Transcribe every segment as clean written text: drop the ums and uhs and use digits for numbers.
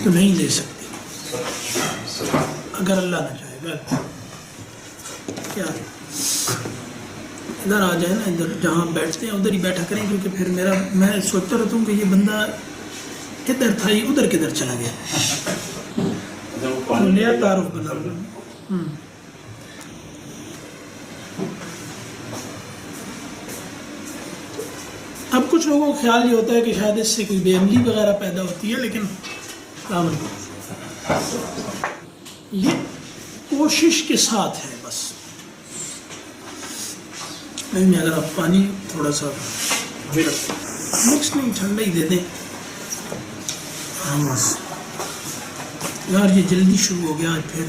تو نہیں دے سکتی اگر اللہ نہ چاہے گا. کیا ادھر آ جائے نا، ادھر جہاں بیٹھتے ہیں ادھر ہی بیٹھا کریں، کیونکہ پھر میں سوچتا رہتا ہوں کہ یہ بندہ ادھر تھا، یہ ادھر کدھر چلا گیا. نیا تعارف بنا. اب کچھ لوگوں کو خیال یہ ہوتا ہے کہ شاید اس سے کوئی بے عملی وغیرہ پیدا ہوتی ہے، لیکن یہ کوشش کے ساتھ ہے بس. نہیں اگر آپ پانی تھوڑا سا مکس نہیں، ٹھنڈا ہی دے دیں. ہاں بس یار یہ جلدی شروع ہو گیا آج، پھر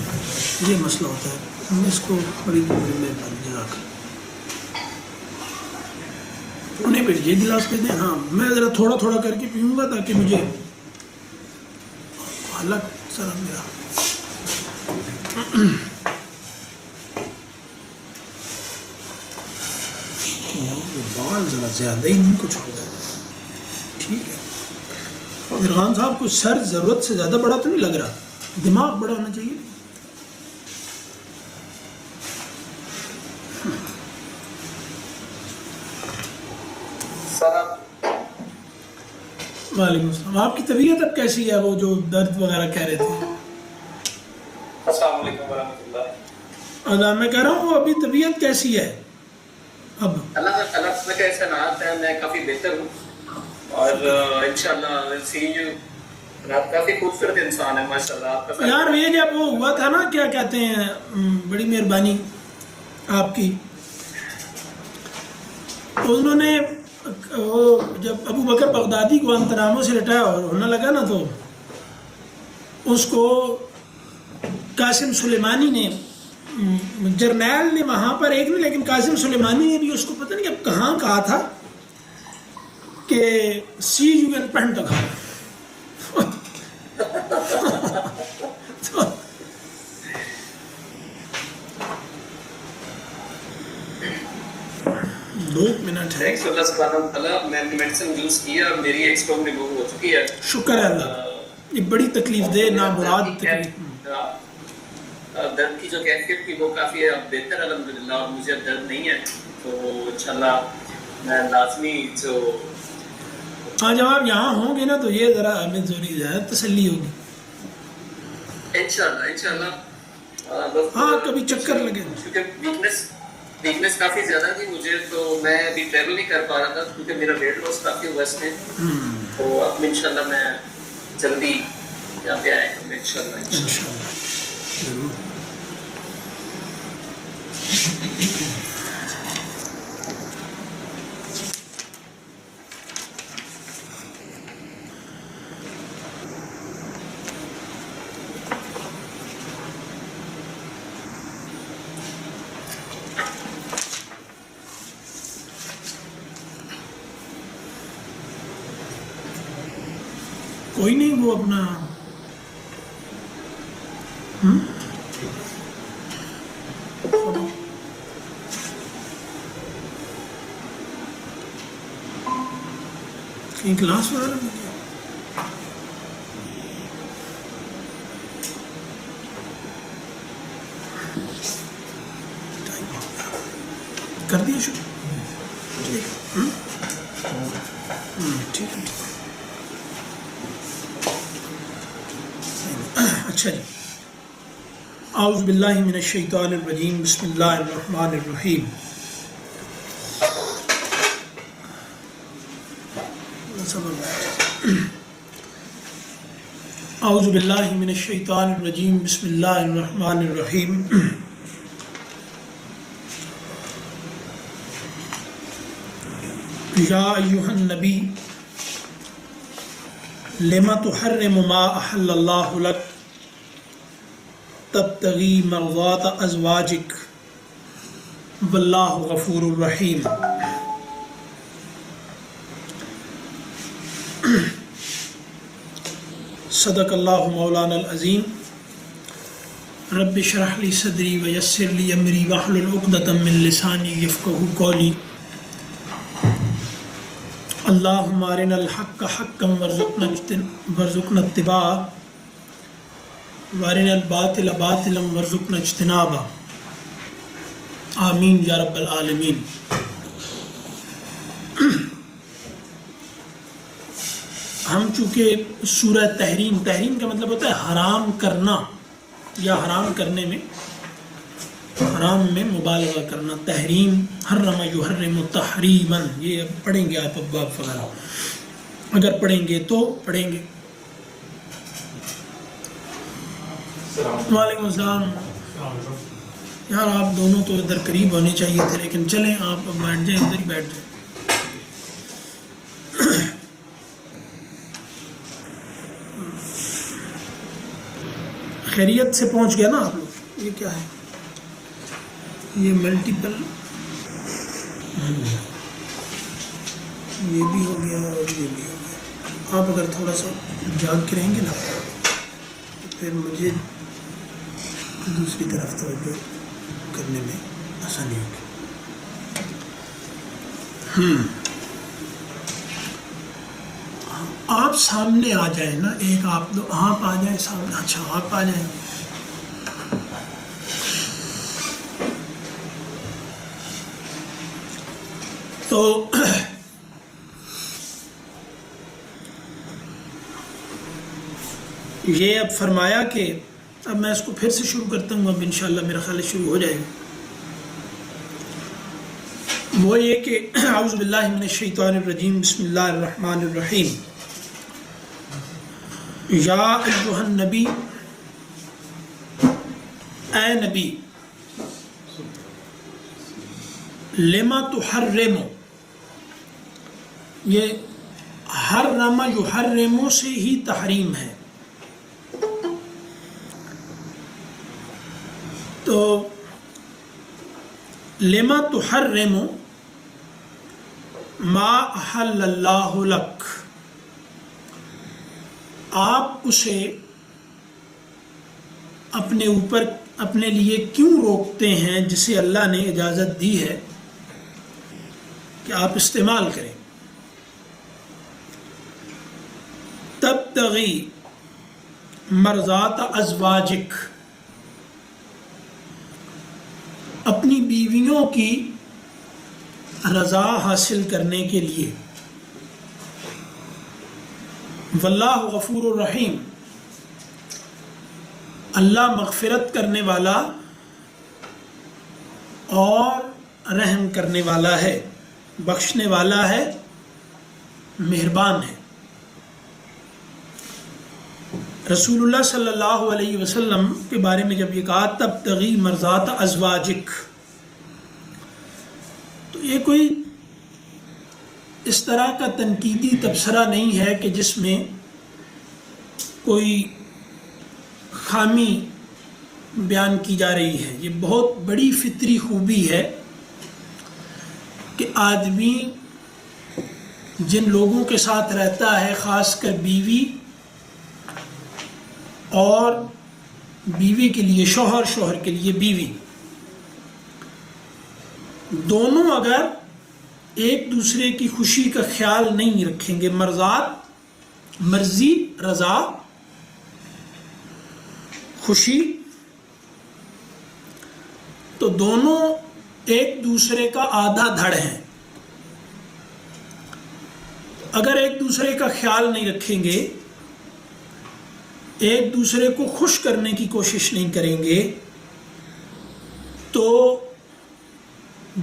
یہ مسئلہ ہوتا ہے. ہم اس کو بڑی مہربانی جزاک انہیں پھر یہ گلاس دے دیں. ہاں میں ذرا تھوڑا تھوڑا کر کے پیوں گا تاکہ مجھے الگ سر میرا بال ذرا زیادہ ہی نہیں کچھ ہوگا. ٹھیک ہے عرفان صاحب کو سر ضرورت سے زیادہ بڑا تو نہیں لگ رہا، دماغ بڑا ہونا چاہیے. وعلیکم السلام. آپ کی طبیعت اب کیسی ہے؟ وہ جو درد وغیرہ کہہ رہے تھے. السلام علیکم ورحمۃ اللہ. میں کہہ رہا ہوں وہ ابھی طبیعت کیسی ہے اب؟ اللہ کے احسانات ہیں، میں کافی بہتر ہوں اور انشاءاللہ سی یو. آپ کافی خوبصورت انسان ہے ماشاءاللہ. آپ کا یار یہ جب وہ ہوا تھا نا، کیا کہتے ہیں، بڑی مہربانی آپ کی. انہوں نے وہ جب ابو بکر بغدادی کو گوانتانامو سے لٹایا اور ہونے لگا نا، تو اس کو قاسم سلیمانی نے، جرنیل نے وہاں پر ایک نہیں لیکن قاسم سلیمانی نے بھی اس کو پتہ نہیں اب کہاں کہا تھا کہ سی یو این پہن تک. دو منٹ ہے. اللہ سبحانہ وتعالیٰ میں نے میڈیسن یوز کیا، میری ایک اسٹون ریموو ہو چکی ہے. شکر ہے اللہ. یہ بڑی تکلیف دہ نامراد تکلیف. درد کی جو کیفیت تھی وہ کافی اب بہتر الحمدللہ، اور مجھے اب درد نہیں ہے. تو انشاءاللہ میں لازمی جو ہاں جب آپ یہاں ہوں گے نا تو یہ ذرا ہمیں ضروری ہے، تسلی ہوگی انشاءاللہ. ہاں کبھی چکر لگے. کیونکہ ویکنس کافی زیادہ تھی مجھے، تو میں ابھی ٹریول نہیں کر پا رہا تھا کیونکہ میرا ویٹ لاس کافی ہوا اس میں. تو اب انشاءاللہ میں جلدی یہاں پہ آئے گا انشاءاللہ. ضرور. کوئی نہیں، وہ اپنا کہیں کلاس وغیرہ میں کر دیا شروع. ٹھیک ہے. اچھا جی. اعوذ باللہ من الشیطان الرجیم، بسم اللہ الرحمن الرحیم. اعوذ باللہ من الشیطان الرجیم، بسم اللہ الرحمن الرحیم. یا ایھا النبی لما تحرم ما احل اللہ لک تبتغی مرضات ازواجک واللہ غفور الرحیم. صدق اللہ مولانا العظیم. رب اشرح لی صدری ویسر لی امری واحلل عقدۃ من لسانی یفقہوا قولی. اللہم ارنا الحق حقا وارزقنا اتباعہ وارنا الباطل باطلا وارزقنا اجتنابا آمین یا رب العالمین۔ ہم چونکہ سورہ تحریم کا مطلب ہوتا ہے حرام کرنا یا حرام کرنے میں، حرام میں مبالغہ کرنا، تحریم، حرم یحرم تحریما، یہ پڑھیں گے آپ ابواب وغیرہ، اگر پڑھیں گے تو پڑھیں گے۔ وعلیکم السلام۔ یار آپ دونوں تو ادھر قریب ہونے چاہیے تھے، لیکن چلیں آپ بیٹھ جائیں، ادھر ہی بیٹھ جائیں۔ خیریت سے پہنچ گیا نا آپ لوگ؟ یہ کیا ہے؟ یہ ملٹیپل، یہ بھی ہو گیا اور یہ بھی ہو گیا۔ آپ اگر تھوڑا سا جاگ کے رہیں گے نا تو پھر مجھے دوسری طرف توجہ کرنے میں آسانی ہوگی۔ آپ سامنے آ جائیں نا، ایک آپ دو، آپ آ جائیں سامنے۔ اچھا آپ آ جائیں۔ تو یہ اب فرمایا کہ اب میں اس کو پھر سے شروع کرتا ہوں، اب انشاءاللہ میرا خیال شروع ہو جائے گا۔ وہ یہ کہ اعوذ باللہ من الشیطان الرجیم، بسم اللہ الرحمن الرحیم۔ یا ایھا النبی، اے نبی، لما تحرم، یہ حرم یحرم سے ہی تحریم ہے۔ تو لما تحرم ما احل اللہ لک، آپ اسے اپنے اوپر، اپنے لیے کیوں روکتے ہیں جسے اللہ نے اجازت دی ہے کہ آپ استعمال کریں۔ تبتغی مرضات ازواجک، اپنی بیویوں کی رضا حاصل کرنے کے لیے۔ واللہ غفور الرحیم، اللہ مغفرت کرنے والا اور رحم کرنے والا ہے، بخشنے والا ہے، مہربان ہے۔ رسول اللہ صلی اللہ علیہ وسلم کے بارے میں جب یہ کہا تبتغی مرضات ازواجک، تو یہ کوئی اس طرح کا تنقیدی تبصرہ نہیں ہے کہ جس میں کوئی خامی بیان کی جا رہی ہے۔ یہ بہت بڑی فطری خوبی ہے کہ آدمی جن لوگوں کے ساتھ رہتا ہے، خاص کر بیوی، اور بیوی کے لیے شوہر، شوہر کے لیے بیوی، دونوں اگر ایک دوسرے کی خوشی کا خیال نہیں رکھیں گے، مرضات، مرضی، رضا، خوشی، تو دونوں ایک دوسرے کا آدھا دھڑ ہیں۔ اگر ایک دوسرے کا خیال نہیں رکھیں گے، ایک دوسرے کو خوش کرنے کی کوشش نہیں کریں گے، تو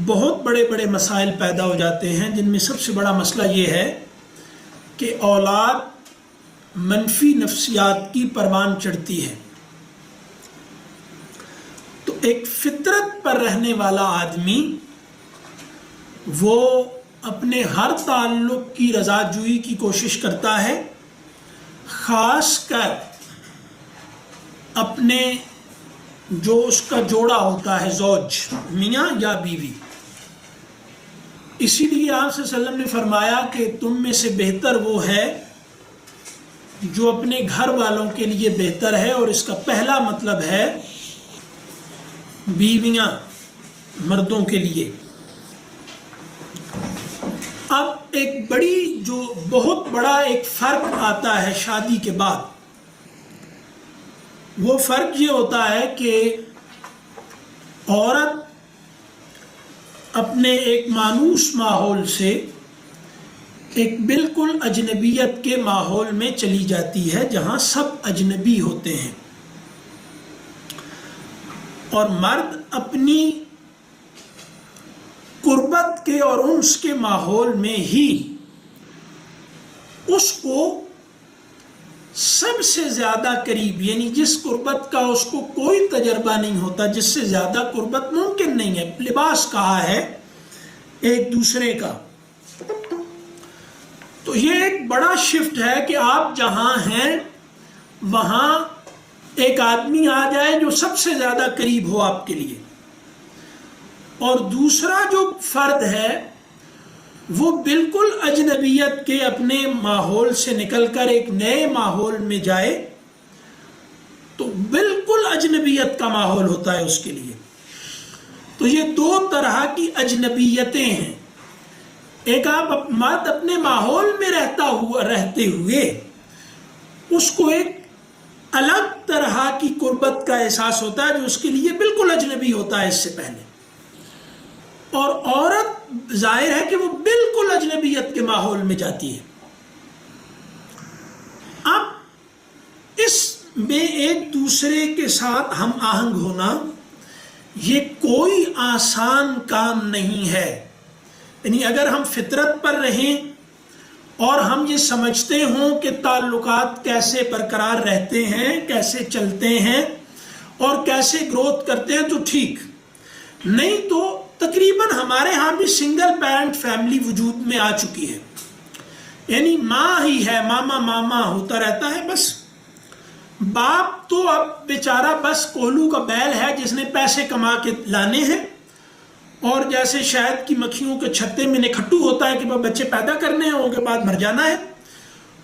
بہت بڑے بڑے مسائل پیدا ہو جاتے ہیں، جن میں سب سے بڑا مسئلہ یہ ہے کہ اولاد منفی نفسیات کی پروان چڑھتی ہے۔ تو ایک فطرت پر رہنے والا آدمی وہ اپنے ہر تعلق کی رضا جوئی کی کوشش کرتا ہے، خاص کر اپنے جو اس کا جوڑا ہوتا ہے، زوج، میاں یا بیوی۔ اسی لیے آپ صلی اللہ علیہ وسلم نے فرمایا کہ تم میں سے بہتر وہ ہے جو اپنے گھر والوں کے لیے بہتر ہے، اور اس کا پہلا مطلب ہے بیویاں، مردوں کے لیے۔ اب ایک بڑی، جو بہت بڑا ایک فرق آتا ہے شادی کے بعد، وہ فرق یہ ہوتا ہے کہ عورت اپنے ایک مانوس ماحول سے ایک بالکل اجنبیت کے ماحول میں چلی جاتی ہے جہاں سب اجنبی ہوتے ہیں، اور مرد اپنی قربت کے اور انس کے ماحول میں ہی اس کو سب سے زیادہ قریب، یعنی جس قربت کا اس کو کوئی تجربہ نہیں ہوتا، جس سے زیادہ قربت ممکن نہیں ہے، لباس کہا ہے ایک دوسرے کا. تو یہ ایک بڑا شفٹ ہے کہ آپ جہاں ہیں وہاں ایک آدمی آ جائے جو سب سے زیادہ قریب ہو آپ کے لیے. اور دوسرا جو فرد ہے وہ بالکل اجنبیت کے اپنے ماحول سے نکل کر ایک نئے ماحول میں جائے تو بالکل اجنبیت کا ماحول ہوتا ہے اس کے لیے. تو یہ دو طرح کی اجنبیتیں ہیں. ایک آپ مرد اپنے ماحول میں رہتے ہوئے اس کو ایک الگ طرح کی قربت کا احساس ہوتا ہے جو اس کے لیے بالکل اجنبی ہوتا ہے اس سے پہلے، اور عورت ظاہر ہے کہ وہ بالکل اجنبیت کے ماحول میں جاتی ہے. اب اس میں ایک دوسرے کے ساتھ ہم آہنگ ہونا یہ کوئی آسان کام نہیں ہے. یعنی اگر ہم فطرت پر رہیں اور ہم یہ سمجھتے ہوں کہ تعلقات کیسے برقرار رہتے ہیں، کیسے چلتے ہیں اور کیسے گروتھ کرتے ہیں تو ٹھیک، نہیں تو تقریباً ہمارے ہاں بھی سنگل پیرنٹ فیملی وجود میں آ چکی ہے. یعنی ماں ہی ہے، ماما ماما ہوتا رہتا ہے بس. باپ تو اب بیچارہ بس کولو کا بیل ہے جس نے پیسے کما کے لانے ہیں، اور جیسے شہد کی مکھیوں کے چھتے میں نکھٹو ہوتا ہے کہ بچے پیدا کرنے ہیں، ان کے بعد مر جانا ہے.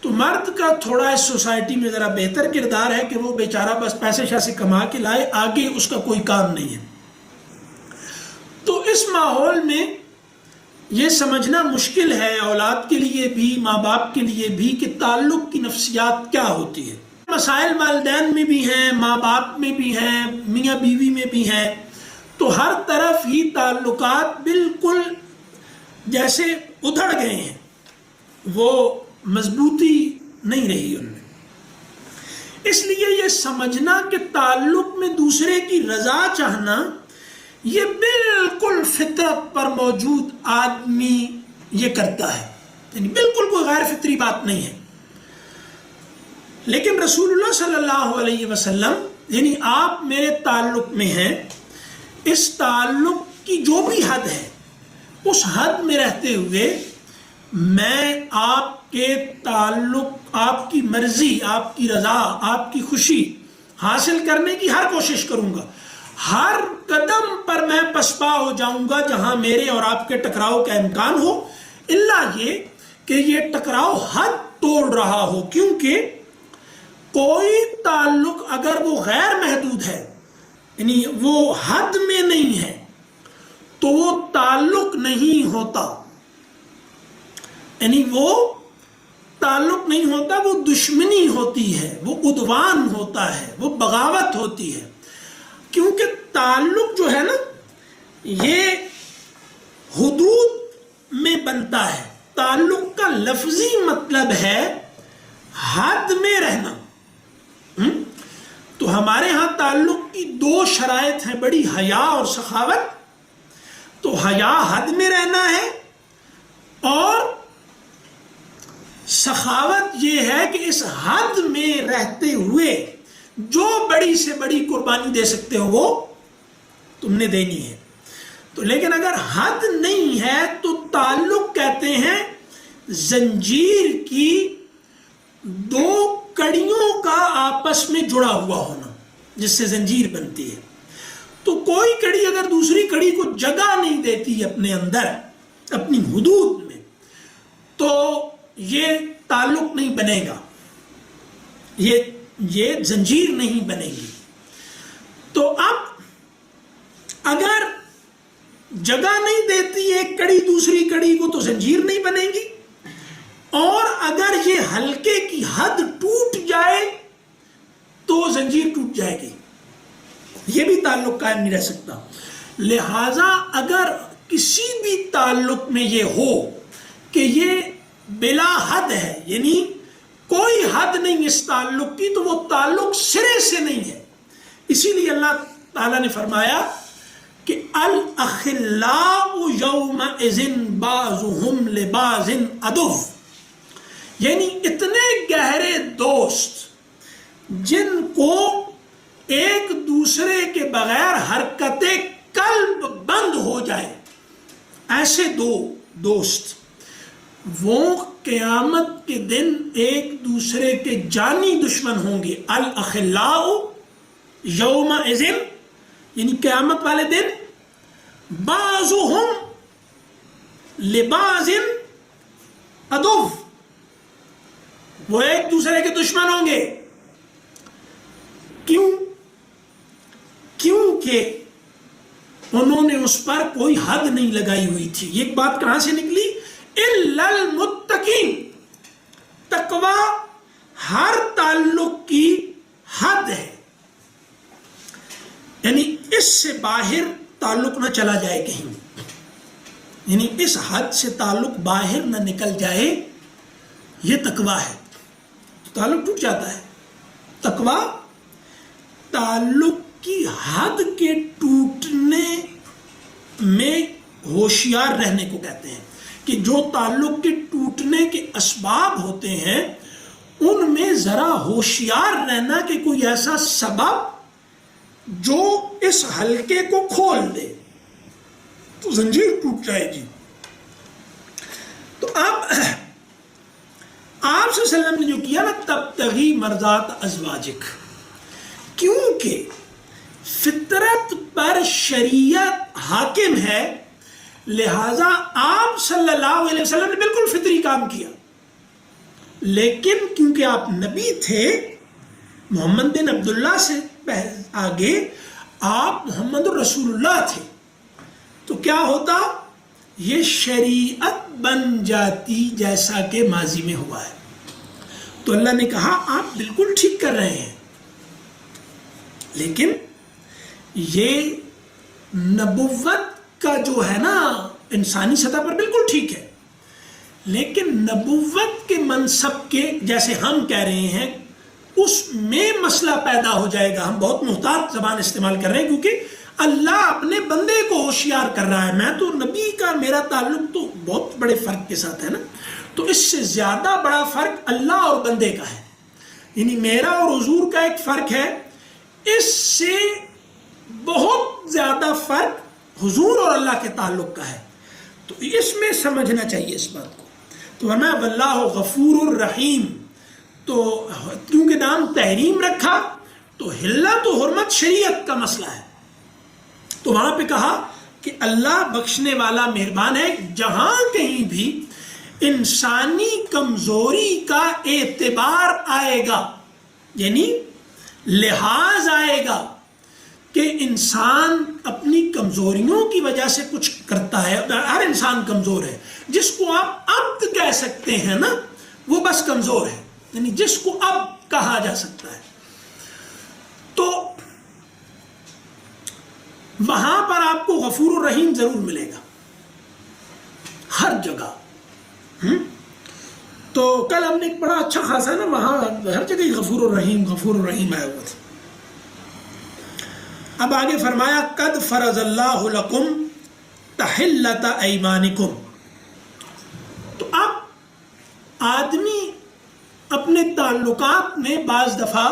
تو مرد کا تھوڑا اس سوسائٹی میں ذرا بہتر کردار ہے کہ وہ بیچارہ بس پیسے شیسے کما کے لائے، آگے اس کا کوئی کام نہیں ہے. تو اس ماحول میں یہ سمجھنا مشکل ہے اولاد کے لیے بھی، ماں باپ کے لیے بھی، کہ تعلق کی نفسیات کیا ہوتی ہے. مسائل والدین میں بھی ہیں، ماں باپ میں بھی ہیں، میاں بیوی میں بھی ہیں. تو ہر طرف ہی تعلقات بالکل جیسے ادھڑ گئے ہیں، وہ مضبوطی نہیں رہی ان میں. اس لیے یہ سمجھنا کہ تعلق میں دوسرے کی رضا چاہنا یہ بالکل فطرت پر موجود آدمی یہ کرتا ہے، یعنی بالکل کوئی غیر فطری بات نہیں ہے. لیکن رسول اللہ صلی اللہ علیہ وسلم، یعنی آپ میرے تعلق میں ہیں، اس تعلق کی جو بھی حد ہے اس حد میں رہتے ہوئے میں آپ کے تعلق، آپ کی مرضی، آپ کی رضا، آپ کی خوشی حاصل کرنے کی ہر کوشش کروں گا. ہر قدم پر میں پسپا ہو جاؤں گا جہاں میرے اور آپ کے ٹکراؤ کا امکان ہو، الا یہ کہ یہ ٹکراؤ حد توڑ رہا ہو. کیونکہ کوئی تعلق اگر وہ غیر محدود ہے، یعنی وہ حد میں نہیں ہے، تو وہ تعلق نہیں ہوتا. یعنی وہ تعلق نہیں ہوتا، وہ دشمنی ہوتی ہے، وہ عدوان ہوتا ہے، وہ بغاوت ہوتی ہے. کیونکہ تعلق جو ہے نا یہ حدود میں بنتا ہے. تعلق کا لفظی مطلب ہے حد میں رہنا. تو ہمارے ہاں تعلق کی دو شرائط ہیں بڑی، حیا اور سخاوت. تو حیا حد میں رہنا ہے، اور سخاوت یہ ہے کہ اس حد میں رہتے ہوئے جو بڑی سے بڑی قربانی دے سکتے ہو وہ تم نے دینی ہے. تو لیکن اگر حد نہیں ہے تو تعلق کہتے ہیں زنجیر کی دو کڑیوں کا آپس میں جڑا ہوا ہونا، جس سے زنجیر بنتی ہے. تو کوئی کڑی اگر دوسری کڑی کو جگہ نہیں دیتی اپنے اندر، اپنی حدود میں، تو یہ تعلق نہیں بنے گا، یہ زنجیر نہیں بنے گی. تو اب اگر جگہ نہیں دیتی ایک کڑی دوسری کڑی کو تو زنجیر نہیں بنے گی، اور اگر یہ حلقے کی حد ٹوٹ جائے تو وہ زنجیر ٹوٹ جائے گی، یہ بھی تعلق قائم نہیں رہ سکتا۔ لہٰذا اگر کسی بھی تعلق میں یہ ہو کہ یہ بلا حد ہے، یعنی کوئی حد نہیں اس تعلق کی، تو وہ تعلق سرے سے نہیں ہے۔ اسی لیے اللہ تعالیٰ نے فرمایا کہ الاخلاء یومئذ بعضهم لبعض عدو، یعنی اتنے گہرے دوست جن کو ایک دوسرے کے بغیر حرکت قلب بند ہو جائے، ایسے دو دوست وہ قیامت کے دن ایک دوسرے کے جانی دشمن ہوں گے۔ الاخلاء یومئذ، یعنی قیامت والے دن، بعضهم لبعض عدو، وہ ایک دوسرے کے دشمن ہوں گے۔ کیوں؟ کیونکہ انہوں نے اس پر کوئی حد نہیں لگائی ہوئی تھی۔ یہ بات کہاں سے نکلی؟ الا المتقین، تقوی ہر تعلق کی حد ہے، یعنی اس سے باہر تعلق نہ چلا جائے کہیں، یعنی اس حد سے تعلق باہر نہ نکل جائے، یہ تقوی ہے، تعلق ٹوٹ جاتا ہے۔ تقوی تعلق کی حد کے ٹوٹنے میں ہوشیار رہنے کو کہتے ہیں، کہ جو تعلق کے ٹوٹنے کے اسباب ہوتے ہیں ان میں ذرا ہوشیار رہنا کہ کوئی ایسا سبب جو اس حلقے کو کھول دے تو زنجیر ٹوٹ جائے گی۔ تو اب آپ صلی اللہ علیہ وسلم نے جو کیا نا، تبتغی مرضات ازواجک، کیونکہ فطرت پر شریعت حاکم ہے، لہذا آپ صلی اللہ علیہ وسلم نے بالکل فطری کام کیا، لیکن کیونکہ آپ نبی تھے، محمد بن عبداللہ سے آگے آپ محمد رسول اللہ تھے، تو کیا ہوتا؟ یہ شریعت بن جاتی جیسا کہ ماضی میں ہوا ہے۔ تو اللہ نے کہا آپ بالکل ٹھیک کر رہے ہیں، لیکن یہ نبوت کا جو ہے نا انسانی سطح پر بالکل ٹھیک ہے، لیکن نبوت کے منصب کے جیسے ہم کہہ رہے ہیں اس میں مسئلہ پیدا ہو جائے گا۔ ہم بہت محتاط زبان استعمال کر رہے ہیں کیونکہ اللہ اپنے بندے کو ہوشیار کر رہا ہے۔ میں تو نبی کا میرا تعلق تو بہت بڑے فرق کے ساتھ ہے نا، تو اس سے زیادہ بڑا فرق اللہ اور بندے کا ہے، یعنی میرا اور حضور کا ایک فرق ہے، اس سے بہت زیادہ فرق حضور اور اللہ کے تعلق کا ہے۔ تو اس میں سمجھنا چاہیے اس بات کو۔ تو ورنہ واللہ غفور الرحیم، تو کیونکہ نام تحریم رکھا تو حلت و حرمت شریعت کا مسئلہ ہے، تو وہاں پہ کہا کہ اللہ بخشنے والا مہربان ہے۔ جہاں کہیں بھی انسانی کمزوری کا اعتبار آئے گا، یعنی لحاظ آئے گا کہ انسان اپنی کمزوریوں کی وجہ سے کچھ کرتا ہے، ہر انسان کمزور ہے، جس کو آپ عبد کہہ سکتے ہیں نا وہ بس کمزور ہے، یعنی جس کو اب کہا جا سکتا ہے، تو وہاں پر آپ کو غفور الرحیم ضرور ملے گا ہر جگہ۔ تو کل ہم نے ایک بڑا اچھا خاصا نا وہاں ہر جگہ غفور الرحیم آیا ہوا تھا۔ اب آگے فرمایا قد فرض اللہ لکم تحلۃ ایمانکم۔ تو اب آدمی اپنے تعلقات میں بعض دفعہ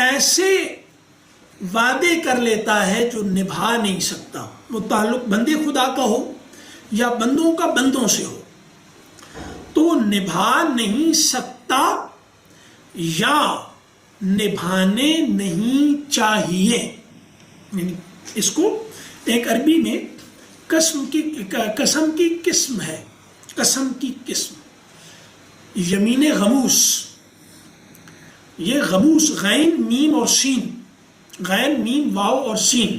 ایسے وعدے کر لیتا ہے جو نبھا نہیں سکتا، وہ تعلق بندے خدا کا ہو یا بندوں کا بندوں سے ہو، تو نبھا نہیں سکتا یا نبھانے نہیں چاہیے۔ اس کو ایک عربی میں قسم کی قسم ہے، قسم کی قسم، یمین غموس۔ یہ غموس غین میم اور سین، غین میم واو اور سین،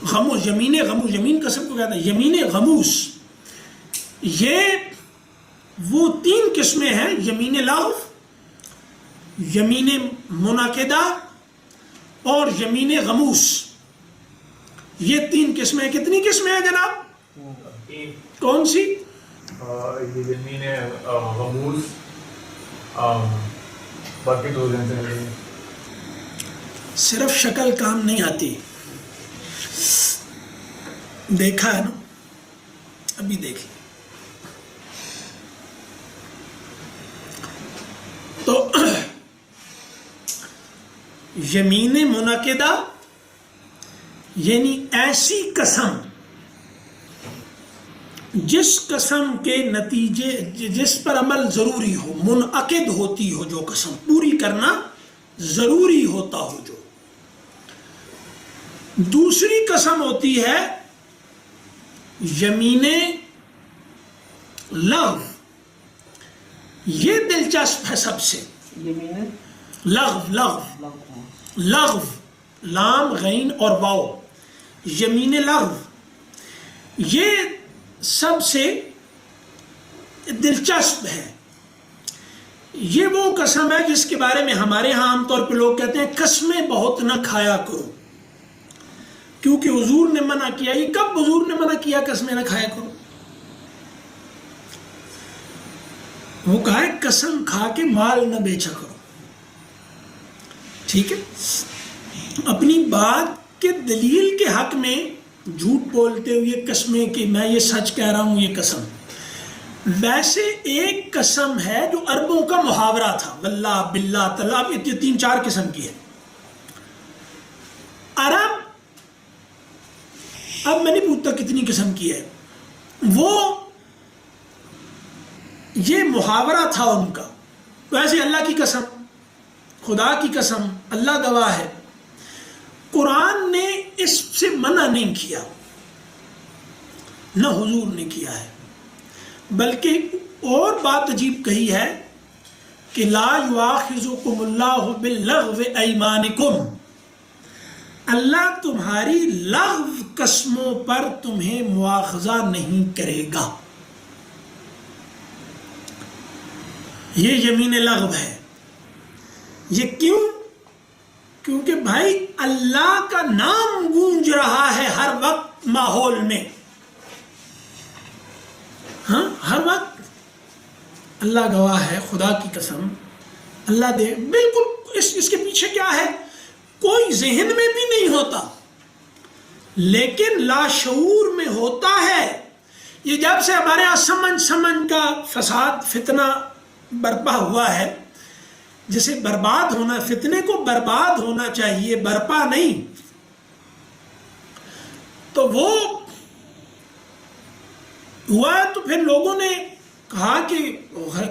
غموس، یمین غموس، یمین قسم کو کہتا ہے یمین غموس۔ یہ وہ تین قسمیں ہیں، یمین لغو، یمین منعقدہ اور یمین غموس، یہ 3 قسمیں. کتنی قسمیں ہیں جناب؟ کون سی؟ یمین غموس، باقی 2 دن سے. صرف شکل کام نہیں آتی، دیکھا ہے نا؟ ابھی دیکھ لیں. تو یمین منعقدہ یعنی ایسی قسم جس قسم کے نتیجے، جس پر عمل ضروری ہو، منعقد ہوتی ہو، جو قسم پوری کرنا ضروری ہوتا ہو. جو دوسری قسم ہوتی ہے یمین لغو. یہ دلچسپ ہے سب سے. لغو لام غین اور واو، یمین لغو یہ سب سے دلچسپ ہے. یہ وہ قسم ہے جس کے بارے میں ہمارے ہاں عام طور پہ لوگ کہتے ہیں قسمیں بہت نہ کھایا کرو، کیونکہ حضور نے منع کیا. یہ کب حضور نے منع کیا قسمیں نہ کھایا کرو؟ وہ کہا ہے قسم کھا کے مال نہ بیچا کرو. ٹھیک ہے، اپنی بات کے دلیل کے حق میں جھوٹ بولتے ہوئے قسمیں کہ میں یہ سچ کہہ رہا ہوں یہ قسم. ویسے ایک قسم ہے جو عربوں کا محاورہ تھا، واللہ باللہ تعالیٰ، یہ 3-4 قسم کی ہے. عرب، اب میں نہیں پوچھتا کتنی قسم کی ہے، وہ یہ محاورہ تھا ان کا. ویسے اللہ کی قسم، خدا کی قسم، اللہ گواہ ہے، قرآن نے اس سے منع نہیں کیا، نہ حضور نے کیا ہے. بلکہ اور بات عجیب کہی ہے کہ لا یؤاخذکم اللہ باللغو ایمانکم، اللہ تمہاری لغو قسموں پر تمہیں مواخذہ نہیں کرے گا. یہ یمین لغو ہے. یہ کیوں؟ کیونکہ بھائی اللہ کا نام گونج رہا ہے ہر وقت ماحول میں. ہاں، ہر وقت اللہ گواہ ہے، خدا کی قسم، اللہ دے. بالکل اس کے پیچھے کیا ہے؟ کوئی ذہن میں بھی نہیں ہوتا، لیکن لاشعور میں ہوتا ہے. یہ جب سے ہمارے یہاں سمجھ کا فساد، فتنہ برپا ہوا ہے، جسے برباد ہونا، فتنے کو برباد ہونا چاہیے، برپا نہیں. تو وہ ہوا ہے، تو پھر لوگوں نے کہا کہ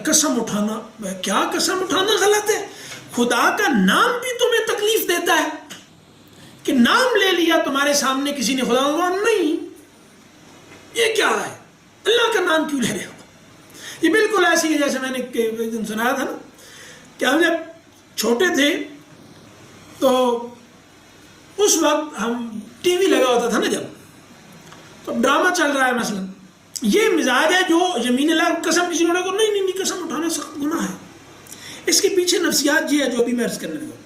قسم اٹھانا، کیا قسم اٹھانا غلط ہے؟ خدا کا نام بھی تمہیں تکلیف دیتا ہے کہ نام لے لیا تمہارے سامنے کسی نے، خدا کا نہیں. یہ کیا ہے؟ اللہ کا نام کیوں لے رہے ہو؟ یہ بالکل ایسی ہے جیسے میں نے ایک دن سنایا تھا نا کہ ہم جب چھوٹے تھے تو اس وقت ہم ٹی وی لگا ہوتا تھا نا جب، تو ڈرامہ چل رہا ہے مثلا. یہ مزاج ہے جو یمین اللہ قسم کسی نے کو نہیں قسم اٹھانا سخت گناہ ہے. اس کے پیچھے نفسیات یہ ہے جو ابھی میں عرض کرنے لگا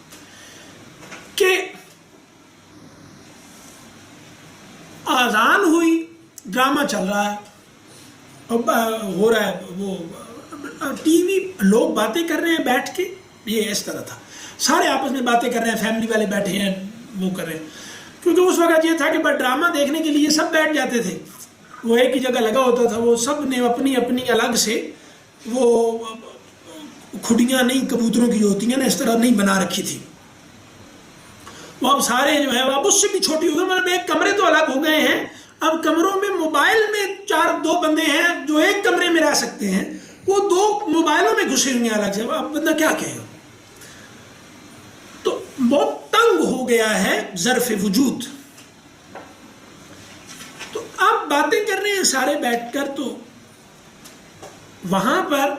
کہ آذان ہوئی، ڈرامہ چل رہا ہے، ہو رہا ہے، وہ ٹی وی، لوگ باتیں کر رہے ہیں بیٹھ کے. یہ اس طرح تھا، سارے آپس میں باتیں کر رہے ہیں، فیملی والے بیٹھے ہیں، وہ کر رہے ہیں. کیونکہ اس وقت یہ تھا کہ ڈرامہ دیکھنے کے لیے سب بیٹھ جاتے تھے، وہ ایک ہی جگہ لگا ہوتا تھا. وہ سب نے اپنی اپنی الگ سے وہ کھڑیاں نہیں کبوتروں کی جو ہوتی ہیں نا، اس طرح نہیں بنا رکھی تھی. وہ اب سارے جو ہے اب اس سے بھی چھوٹی ہو گئی، مطلب ایک کمرے تو الگ ہو گئے ہیں. اب کمروں میں موبائل میں 2 بندے ہیں جو ایک کمرے میں رہ سکتے ہیں، وہ 2 موبائلوں میں گھسے ہوئے ہیں الگ سے. اب بندہ کیا کہے گا؟ تو بہت تنگ ہو گیا ہے ظرف وجود. تو اب باتیں کر رہے ہیں سارے بیٹھ کر، تو وہاں پر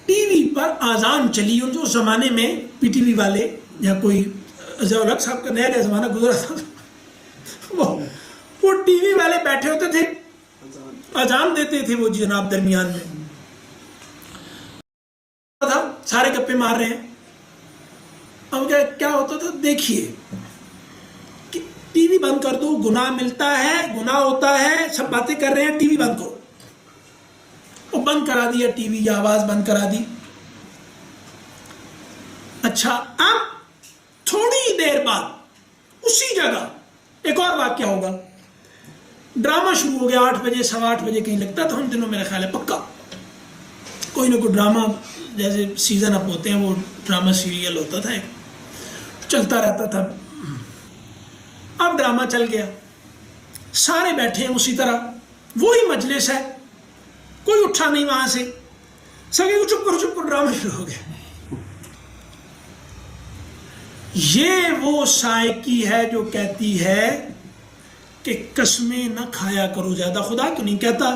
ٹی وی پر آذان چلی. اس زمانے میں پی ٹی وی والے یا کوئی ضیاء الحق صاحب کا نیا زمانہ گزرا تھا، وہ ٹی وی والے بیٹھے ہوتے تھے، اذان دیتے تھے وہ جناب درمیان میں تھا، سارے گپے مار رہے ہیں. اب کیا ہوتا تھا, دیکھیے کہ ٹی وی بند کر دو, گناہ ملتا ہے, گناہ ہوتا ہے, سب باتیں کر رہے ہیں, ٹی وی بند کرو. وہ بند کرا دیا ٹی وی, یا آواز بند کرا دی. اچھا, اب تھوڑی دیر بعد اسی جگہ ایک اور واقعہ ہوگا. ڈرامہ شروع ہو گیا 8 بجے 8:15 بجے کہیں لگتا تھا ان دنوں, میرا خیال ہے پکا کوئی نہ کوئی ڈرامہ, جیسے سیزن اپ ہوتے ہیں وہ ڈرامہ سیریل ہوتا تھا, چلتا رہتا تھا. اب ڈرامہ چل گیا, سارے بیٹھے ہیں اسی طرح, وہی مجلس ہے, کوئی اٹھا نہیں وہاں سے, سبھی کو چپ کرو ڈرامہ شروع ہو گیا. یہ وہ سائیکی ہے جو کہتی ہے کہ قسمیں نہ کھایا کرو زیادہ. خدا تو نہیں کہتا,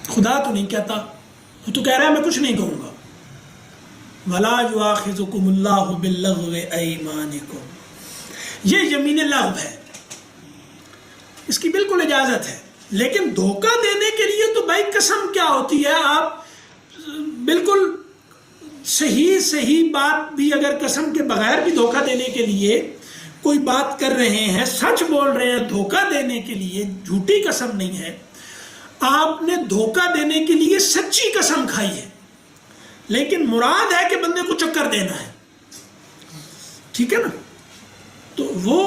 خدا تو نہیں کہتا, وہ تو کہہ رہا ہے میں کچھ نہیں کہوں گا. وَلَا يُؤَاخِذُكُمُ اللَّهُ بِاللَّغْوِ أَيْمَانِكُمْ, یہ یمین لغو ہے, اس کی بالکل اجازت ہے. لیکن دھوکہ دینے کے لیے تو بھائی قسم کیا ہوتی ہے, آپ بالکل صحیح بات بھی اگر قسم کے بغیر بھی دھوکہ دینے کے لیے کوئی بات کر رہے ہیں, سچ بول رہے ہیں, دھوکہ دینے کے لیے جھوٹی قسم نہیں ہے, آپ نے دھوکہ دینے کے لیے سچی قسم کھائی ہے, لیکن مراد ہے کہ بندے کو چکر دینا ہے, ٹھیک ہے نا, تو وہ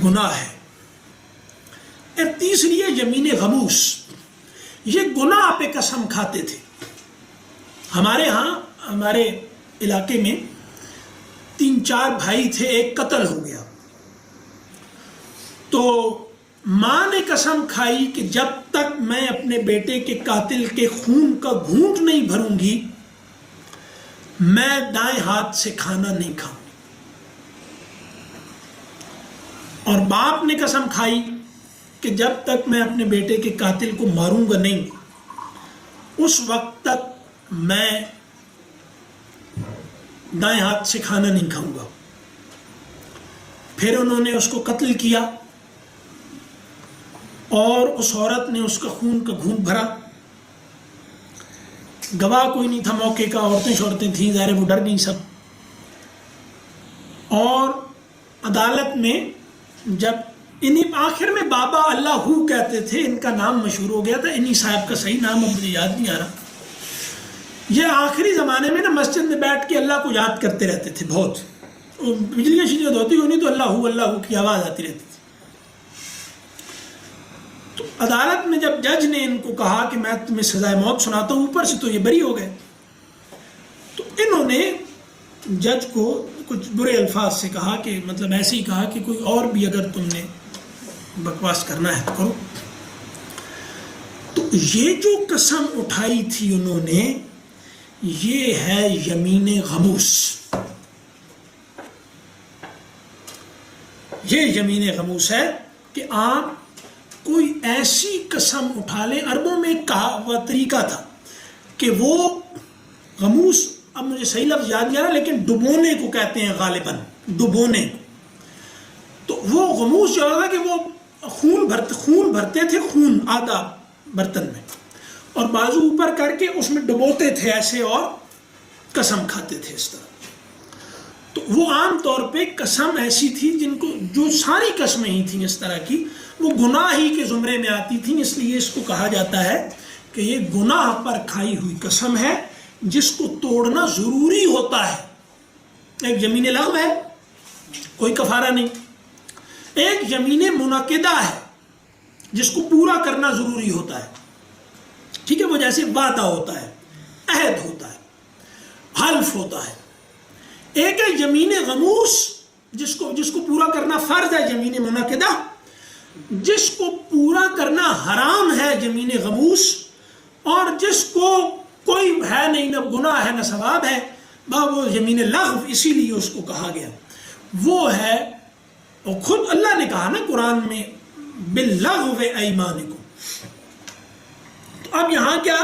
گناہ ہے. اور تیسری ہے یمین غموس, یہ گناہ پہ قسم کھاتے تھے. ہمارے ہاں ہمارے علاقے میں 3-4 بھائی تھے, ایک قتل ہو گیا, تو ماں نے قسم کھائی کہ جب تک میں اپنے بیٹے کے قاتل کے خون کا گھونٹ نہیں بھروں گی میں دائیں ہاتھ سے کھانا نہیں کھاؤں. اور باپ نے قسم کھائی کہ جب تک میں اپنے بیٹے کے قاتل کو ماروں گا نہیں اس وقت تک میں دائیں ہاتھ سے کھانا نہیں کھاؤں گا. پھر انہوں نے اس کو قتل کیا اور اس عورت نے اس کا خون کا گھونٹ بھرا. گواہ کوئی نہیں تھا موقع کا, عورتیں تھیں, ظاہر وہ ڈر گئی سب. اور عدالت میں جب انہیں آخر میں بابا اللہ کہتے تھے, ان کا نام مشہور ہو گیا تھا, انہیں صاحب کا صحیح نام اب مجھے یاد نہیں آ رہا. یہ آخری زمانے میں نا مسجد میں بیٹھ کے اللہ کو یاد کرتے رہتے تھے بہت, بجلیاں شجلیاں ہوتی ہونی تو اللہ کی آواز آتی رہتی تھی. تو عدالت میں جب جج نے ان کو کہا کہ میں تمہیں سزائے موت سناتا ہوں, اوپر سے تو یہ بری ہو گئے, تو انہوں نے جج کو کچھ برے الفاظ سے کہا کہ مطلب ایسے ہی کہا کہ کوئی اور بھی اگر تم نے بکواس کرنا ہے تو کرو. تو یہ جو قسم اٹھائی تھی انہوں نے, یہ ہے یمین غموس. یہ یمین غموس ہے کہ آپ کوئی ایسی قسم اٹھا لیں. عربوں میں ایک طریقہ تھا کہ وہ غموس, اب مجھے صحیح لفظ یاد نہیں آ رہا, لیکن ڈبونے کو کہتے ہیں غالباً, ڈبونے. تو وہ غموس جو ہوتا کہ وہ خون بھرتے تھے, خون آدھا برتن میں, اور بازو اوپر کر کے اس میں ڈبوتے تھے ایسے اور قسم کھاتے تھے اس طرح. تو وہ عام طور پہ قسم ایسی تھی جن کو, جو ساری قسمیں ہی تھیں اس طرح کی, وہ گناہ ہی کے زمرے میں آتی تھیں. اس لیے اس کو کہا جاتا ہے کہ یہ گناہ پر کھائی ہوئی قسم ہے جس کو توڑنا ضروری ہوتا ہے. ایک یمین لغو ہے, کوئی کفارہ نہیں. ایک یمین منعقدہ ہے جس کو پورا کرنا ضروری ہوتا ہے, ٹھیک ہے, وہ جیسے وعدہ ہوتا ہے, عہد ہوتا ہے, حلف ہوتا ہے. ایک ہے یمین غموس جس کو پورا کرنا فرض ہے, یمین منعقدہ جس کو پورا کرنا حرام ہے, یمین غموس, اور جس کو کوئی ہے نہیں, نہ گناہ ہے نہ ثواب ہے, وہ یمین لغو, اسی لیے اس کو کہا گیا. وہ ہے, اور خود اللہ نے کہا نا قرآن میں باللغو ایمانکم. تو اب یہاں کیا,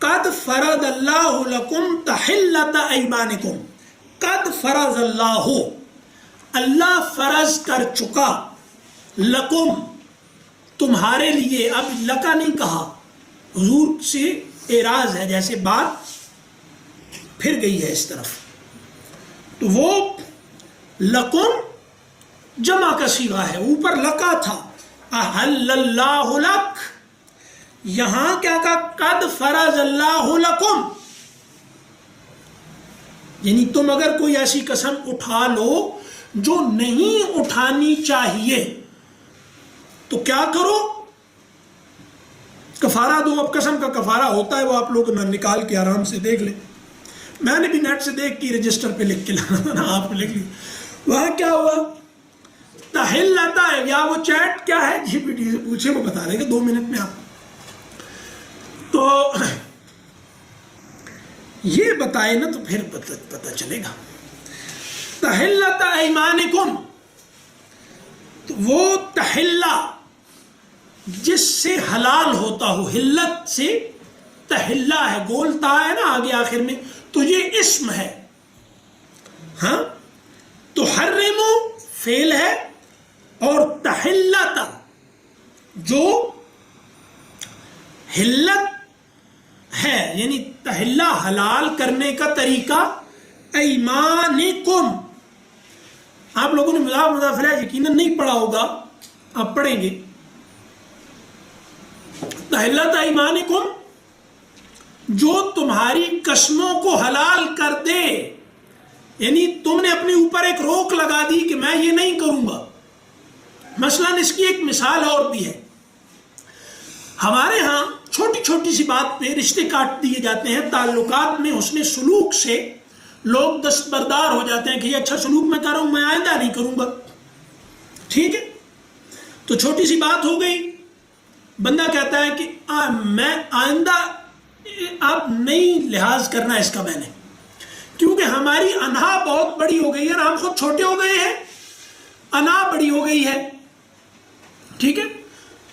قد فرض اللہ لکم تحلۃ ایمانکم. قد فرض اللہ, اللہ فرض کر چکا, لکم تمہارے لیے، اب لکا نہیں کہا، حضور سے اعراض ہے، جیسے بات پھر گئی ہے اس طرف، تو وہ لکم جمع کا صیغہ ہے، اوپر لکا تھا، احل اللہ لک، یہاں کیا کہا، قد فرض اللہ لکم، یعنی تم اگر کوئی ایسی قسم اٹھا لو جو نہیں اٹھانی چاہیے تو کیا کرو، کفارہ دو۔ اب قسم کا کفارہ ہوتا ہے، وہ آپ لوگ نکال کے آرام سے دیکھ لیں، میں نے بھی نیٹ سے دیکھ کے رجسٹر پہ لکھ کے لانا تھا نا، آپ لکھ لی، وہاں کیا ہوا، تحل آتا ہے، یا وہ چیٹ کیا ہے جی پی ٹی سے پوچھے، وہ بتا دے گا 2 منٹ میں آپ، تو یہ بتائے نا تو پھر پتہ چلے گا۔ تحلت ایمانکم، تو وہ تحلہ جس سے حلال ہوتا ہو، حلت سے تحلہ ہے، گولتا ہے نا آگے آخر میں، تو یہ اسم ہے، ہاں، تو حرمو فعل ہے، اور تحلت جو حلت ہے، یعنی تحلہ حلال کرنے کا طریقہ، ایمانکم، آپ لوگوں نے مضاف مضاف الیہ یقیناً نہیں پڑھا ہوگا، آپ پڑھیں گے، تحلت ایمانکم جو تمہاری قسموں کو حلال کر دے، یعنی تم نے اپنے اوپر ایک روک لگا دی کہ میں یہ نہیں کروں گا۔ مثلا اس کی ایک مثال اور بھی ہے، ہمارے ہاں چھوٹی چھوٹی سی بات پہ رشتے کاٹ دیے جاتے ہیں، تعلقات میں حسن سلوک سے لوگ دستبردار ہو جاتے ہیں کہ یہ اچھا سلوک میں کر رہا ہوں، میں آئندہ نہیں کروں گا، ٹھیک ہے، تو چھوٹی سی بات ہو گئی، بندہ کہتا ہے کہ میں آئندہ اب نہیں لحاظ کرنا اس کا، میں نے، کیونکہ ہماری انہا بہت بڑی ہو گئی ہے، ہم خود چھوٹے ہو گئے ہیں، انا بڑی ہو گئی ہے، ٹھیک ہے،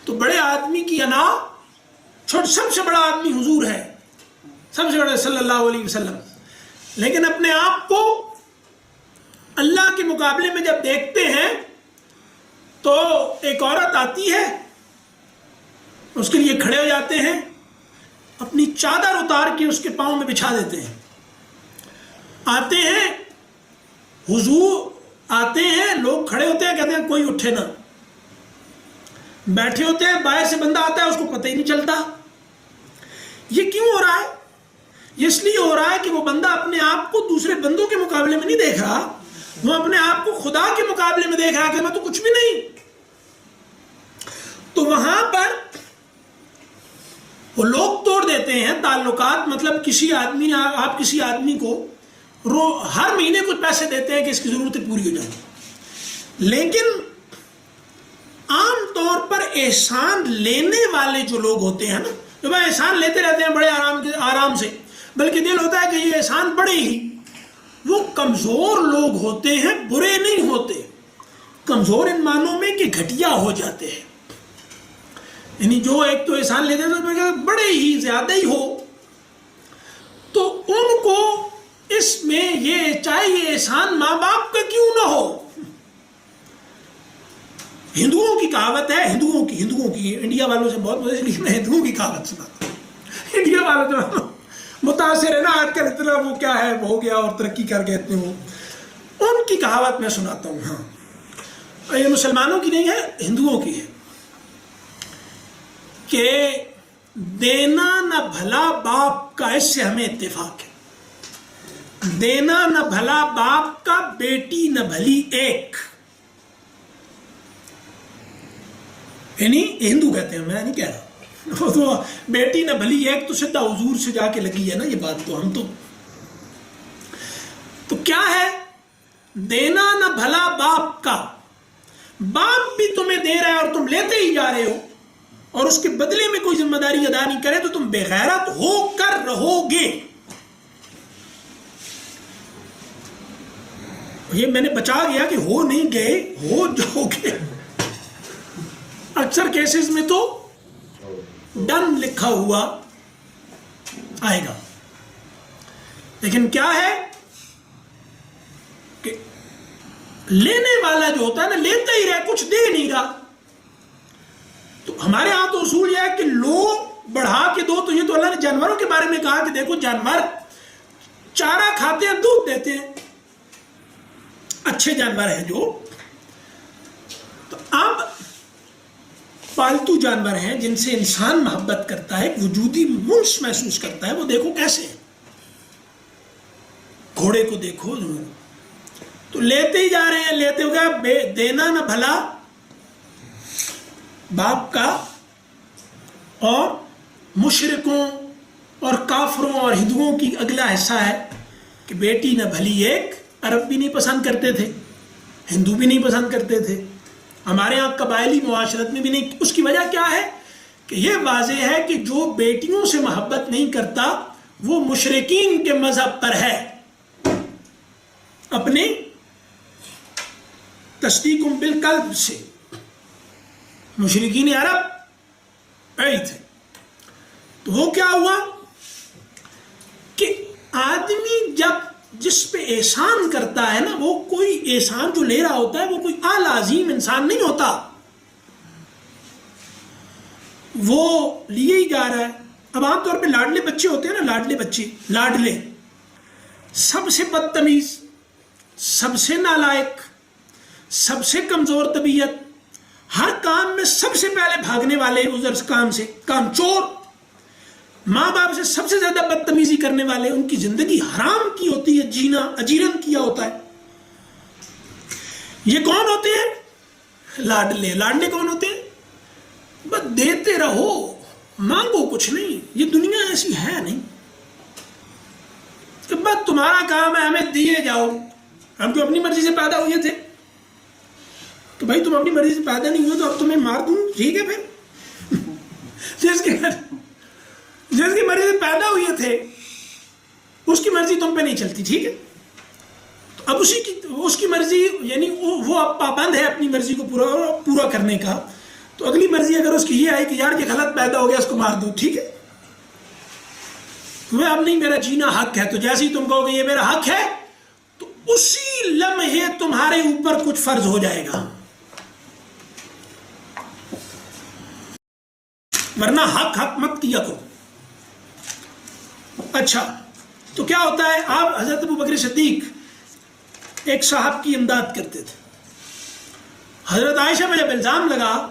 تو بڑے آدمی کی انا، سب سے بڑا آدمی حضور ہے، سب سے بڑا صلی اللہ علیہ وسلم، لیکن اپنے آپ کو اللہ کے مقابلے میں جب دیکھتے ہیں تو ایک عورت آتی ہے، اس کے لیے کھڑے ہو جاتے ہیں، اپنی چادر اتار کے اس کے پاؤں میں بچھا دیتے ہیں، آتے ہیں حضور، آتے ہیں لوگ کھڑے ہوتے ہیں، کہتے ہیں کوئی اٹھے نہ، بیٹھے ہوتے ہیں، باہر سے بندہ آتا ہے، اس کو پتہ ہی نہیں چلتا، یہ کیوں ہو رہا ہے؟ یہ اس لیے ہو رہا ہے کہ وہ بندہ اپنے آپ کو دوسرے بندوں کے مقابلے میں نہیں دیکھ رہا، وہ اپنے آپ کو خدا کے مقابلے میں دیکھ رہا کہ میں تو کچھ بھی نہیں، تو وہاں پر وہ لوگ توڑ دیتے ہیں تعلقات، مطلب کسی آدمی، آپ کسی آدمی کو ہر مہینے کچھ پیسے دیتے ہیں کہ اس کی ضرورتیں پوری ہو جائیں، لیکن عام طور پر احسان لینے والے جو لوگ ہوتے ہیں نا، جو بھائی احسان لیتے رہتے ہیں بڑے آرام سے، بلکہ دل ہوتا ہے کہ یہ احسان بڑے ہی، وہ کمزور لوگ ہوتے ہیں، برے نہیں ہوتے، کمزور ان معنوں میں کہ گھٹیا ہو جاتے ہیں، یعنی جو ایک تو احسان لیتے ہیں تو بڑے ہی زیادہ ہی ہو، تو ان کو اس میں یہ چاہے یہ احسان ماں باپ کا کیوں نہ ہو، ہندوؤں کی کہاوت ہے، ہندوؤں کی انڈیا والوں سے بہت مزے، لیکن میں ہندوؤں کی کہاوت سنا، انڈیا والوں جو متاثر ہے نا آج کل، اتنا وہ کیا ہے ہو گیا اور ترقی کر گئے اتنے، وہ ان کی کہاوت میں سناتا ہوں، ہاں یہ مسلمانوں کی نہیں ہے، ہندوؤں کی ہے، کہ دینا نہ بھلا باپ کا، اس سے ہمیں اتفاق ہے، دینا نہ بھلا باپ کا، بیٹی نہ بھلی ایک، یعنی ہندو کہتے ہیں، میں نہیں کہہ رہا، تو بیٹی نہ بھلی ایک تو سیدھا حضور سے جا کے لگی ہے نا یہ بات، تو ہم تو کیا ہے، دینا نہ بھلا باپ کا، باپ بھی تمہیں دے رہا ہے اور تم لیتے ہی جا رہے ہو، اور اس کے بدلے میں کوئی ذمہ داری ادا نہیں کرے تو تم بے غیرت ہو کر رہو گے، یہ میں نے بچا گیا کہ ہو نہیں گئے، ہو جاؤ گے، اکثر کیسز میں تو ڈن لکھا ہوا آئے گا، لیکن کیا ہے کہ لینے والا جو ہوتا ہے نا، لیتا ہی رہے، کچھ دے نہیں رہا، تو ہمارے ہاں تو اصول یہ ہے کہ لو بڑھا کے دو. تو یہ تو اللہ نے جانوروں کے بارے میں کہا کہ دیکھو جانور چارہ کھاتے ہیں, دودھ دیتے ہیں, اچھے جانور ہیں جو. تو اب پالتو جانور ہیں جن سے انسان محبت کرتا ہے, وجودی منس محسوس کرتا ہے, وہ دیکھو کیسے ہیں. گھوڑے کو دیکھو تو لیتے ہی جا رہے ہیں, لیتے ہو گیا, دینا نہ بھلا باپ کا, اور مشرکوں اور کافروں اور ہندوؤں کی اگلا حصہ ہے کہ بیٹی نہ بھلی ایک. عرب بھی نہیں پسند کرتے تھے, ہندو بھی نہیں پسند کرتے تھے, ہمارے یہاں قبائلی معاشرت میں بھی نہیں. اس کی وجہ کیا ہے کہ یہ واضح ہے کہ جو بیٹیوں سے محبت نہیں کرتا وہ مشرکین کے مذہب پر ہے. اپنے تصدیق بالقلب سے مشرکین عرب آئی تھے. تو وہ کیا ہوا کہ آدمی جب جس پہ احسان کرتا ہے نا, وہ کوئی احسان جو لے رہا ہوتا ہے وہ کوئی اعلیٰ عظیم انسان نہیں ہوتا, وہ لیے ہی جا رہا ہے. اب عام طور پہ لاڈلے بچے ہوتے ہیں نا, لاڈلے بچے, لاڈلے سب سے بدتمیز, سب سے نالائق, سب سے کمزور طبیعت, ہر کام میں سب سے پہلے بھاگنے والے ادھر کام سے, کام چور, ماں باپ سے سب سے زیادہ بدتمیزی کرنے والے, ان کی زندگی حرام کی ہوتی ہے, جینا اجیرن کیا ہوتا ہے. یہ کون ہوتے ہیں؟ لاڈلے. لاڈلے کون ہوتے ہیں؟ بس دیتے رہو, مانگو کچھ نہیں. یہ دنیا ایسی ہے نہیں کہ بس تمہارا کام ہے ہمیں دیے جاؤ. ہم جو اپنی مرضی سے پیدا ہوئے تھے تو بھائی تم اپنی مرضی سے پیدا نہیں ہوئے تو اب تمہیں مار دوں, ٹھیک ہے. پھر جس کی مرضی سے پیدا ہوئے تھے اس کی مرضی تم پہ نہیں چلتی, ٹھیک ہے. تو اب اس کی مرضی, یعنی وہ اب پابند ہے اپنی مرضی کو پورا کرنے کا. تو اگلی مرضی اگر اس کی یہ آئی کہ یار یہ غلط پیدا ہو گیا, اس کو مار دو, ٹھیک ہے. اب نہیں, میرا جینا حق ہے. تو جیسے ہی تم کہو کہ یہ میرا حق ہے تو اسی لمحے تمہارے اوپر کچھ فرض ہو جائے گا, ورنہ حق مت کیا کرو. اچھا, تو کیا ہوتا ہے, آپ حضرت ابو بکر صدیق ایک صاحب کی امداد کرتے تھے. حضرت عائشہ میں جب الزام لگا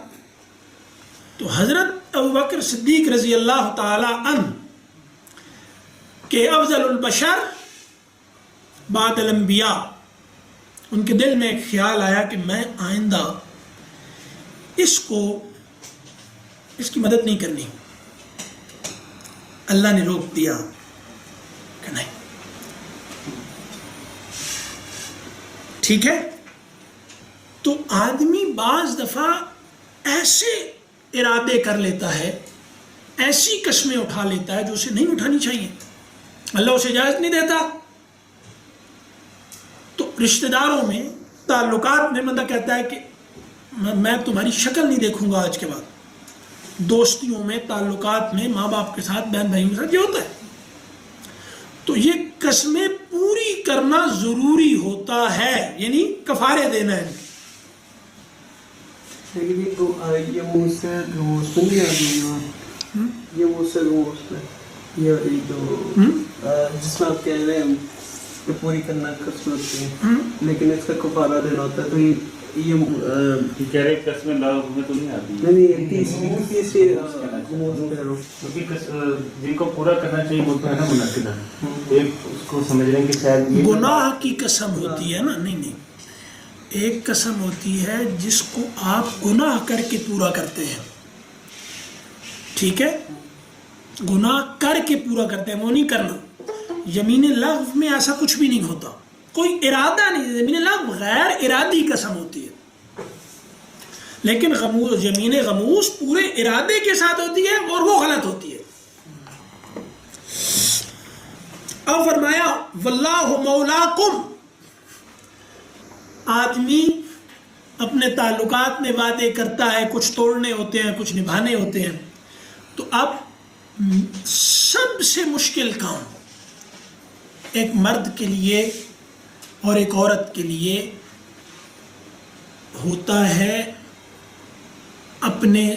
تو حضرت ابو بکر صدیق رضی اللہ تعالی عنہ کہ افضل البشر بعد الانبیاء, ان کے دل میں ایک خیال آیا کہ میں آئندہ اس کی مدد نہیں کرنی. اللہ نے روک دیا کہ نہیں, ٹھیک ہے. تو آدمی بعض دفعہ ایسے ارادے کر لیتا ہے, ایسی قسمیں اٹھا لیتا ہے جو اسے نہیں اٹھانی چاہیے, اللہ اسے اجازت نہیں دیتا. تو رشتہ داروں میں, تعلقات میں بندہ کہتا ہے کہ میں تمہاری شکل نہیں دیکھوں گا آج کے بعد. دوستیوں میں, تعلقات میں, ماں باپ کے ساتھ, بہن بھائیوں کے ساتھ یہ ہوتا ہے. تو یہ قسمیں پوری کرنا ضروری ہوتا ہے, یعنی کفارے دینا ہے. یہ منہ سے گوشت نہیں آتی, یہ منہ سے گوشت ہے, یہ جو جس میں آپ کہہ رہے ہیں کہ پوری کرنا قسم ہوتی ہے, لیکن اس کا کفارہ دینا ہوتا ہے. تو یہ کہہ رہے قسمیں میں تو نہیں آتی, نہیں تیسری جن کو پورا کرنا چاہیے وہ تو ہے نا منعقدہ, ایک اس کو سمجھ رہے ہیں کہ شاید گناہ کی قسم ہوتی ہے نا, نہیں, ایک قسم ہوتی ہے جس کو آپ گناہ کر کے پورا کرتے ہیں, ٹھیک ہے, گناہ کر کے پورا کرتے ہیں, وہ نہیں کرنا. یمین لغو میں ایسا کچھ بھی نہیں ہوتا, کوئی ارادہ نہیں. یمین لغو غیر ارادی قسم ہوتی ہے, لیکن یمین غموس پورے ارادے کے ساتھ ہوتی ہے اور وہ غلط ہوتی ہے. اب فرمایا واللہ مولاکم, آدمی اپنے تعلقات میں وعدے کرتا ہے, کچھ توڑنے ہوتے ہیں, کچھ نبھانے ہوتے ہیں. تو اب سب سے مشکل کام ایک مرد کے لیے اور ایک عورت کے لیے ہوتا ہے اپنے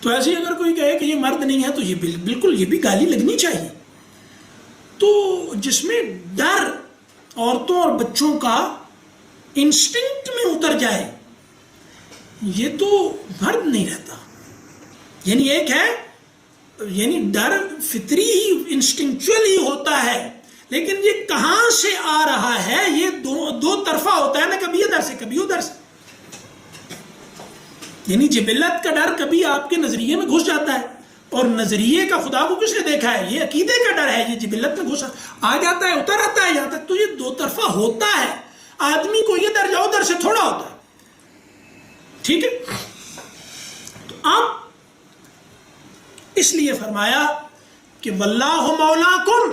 تو ایسے اگر کوئی کہے کہ یہ مرد نہیں ہے تو یہ بالکل یہ بھی گالی لگنی چاہیے. تو جس میں ڈر عورتوں اور بچوں کا انسٹنکٹ میں اتر جائے یہ تو مرد نہیں رہتا. یعنی ایک ہے یعنی ڈر فطری ہی انسٹنکچوئل ہی ہوتا ہے, لیکن یہ کہاں سے آ رہا ہے یہ دو طرفہ ہوتا ہے نا, کبھی ادھر سے کبھی ادھر سے. یعنی جبلت کا ڈر کبھی آپ کے نظریے میں گھس جاتا ہے, اور نظریے کا خدا کو کس نے دیکھا ہے, یہ عقیدے کا ڈر ہے, یہ جبلت میں گھس آ جاتا ہے اتر آتا ہے یہاں تک. تو یہ دو طرفہ ہوتا ہے, آدمی کو یہ درجہ ادھر سے تھوڑا ہوتا ہے. ٹھیک ہے, تو اب اس لیے فرمایا کہ واللہ مولاکم,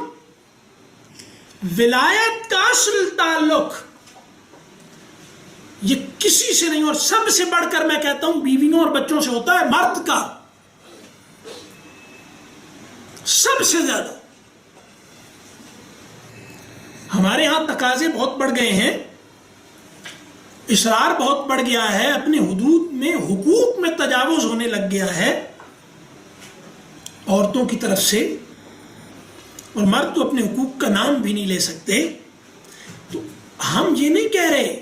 ولایت کا اصل تعلق یہ کسی سے نہیں, اور سب سے بڑھ کر میں کہتا ہوں بیویوں اور بچوں سے ہوتا ہے, مرد کا سب سے زیادہ. ہمارے ہاں تقاضے بہت بڑھ گئے ہیں, اصرار بہت بڑھ گیا ہے, اپنے حدود میں حقوق میں تجاوز ہونے لگ گیا ہے عورتوں کی طرف سے, اور مرد تو اپنے حقوق کا نام بھی نہیں لے سکتے. تو ہم یہ نہیں کہہ رہے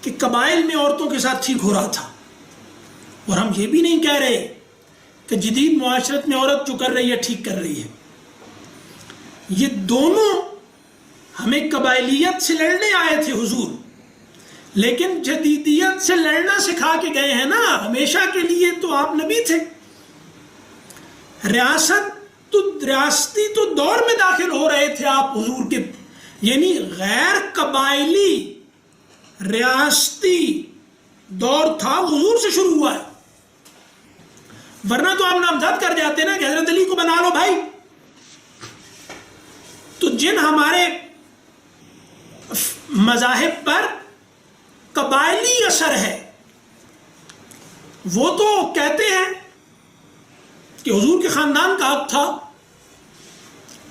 کہ قبائل میں عورتوں کے ساتھ ٹھیک ہو رہا تھا, اور ہم یہ بھی نہیں کہہ رہے کہ جدید معاشرت میں عورت جو کر رہی ہے ٹھیک کر رہی ہے. یہ دونوں ہمیں قبائلیت سے لڑنے آئے تھے حضور, لیکن جدیدیت سے لڑنا سکھا کے گئے ہیں نا. ہمیشہ کے لیے تو آپ نبی تھے, ریاستی تو دور میں داخل ہو رہے تھے آپ حضور کے, یعنی غیر قبائلی ریاستی دور تھا حضور سے شروع ہوا ہے. ورنہ تو آپ نامزد کر جاتے نا کہ حضرت علی کو بنا لو بھائی. تو جن ہمارے مذاہب پر قبائلی اثر ہے وہ تو کہتے ہیں کہ حضور کے خاندان کا حق تھا,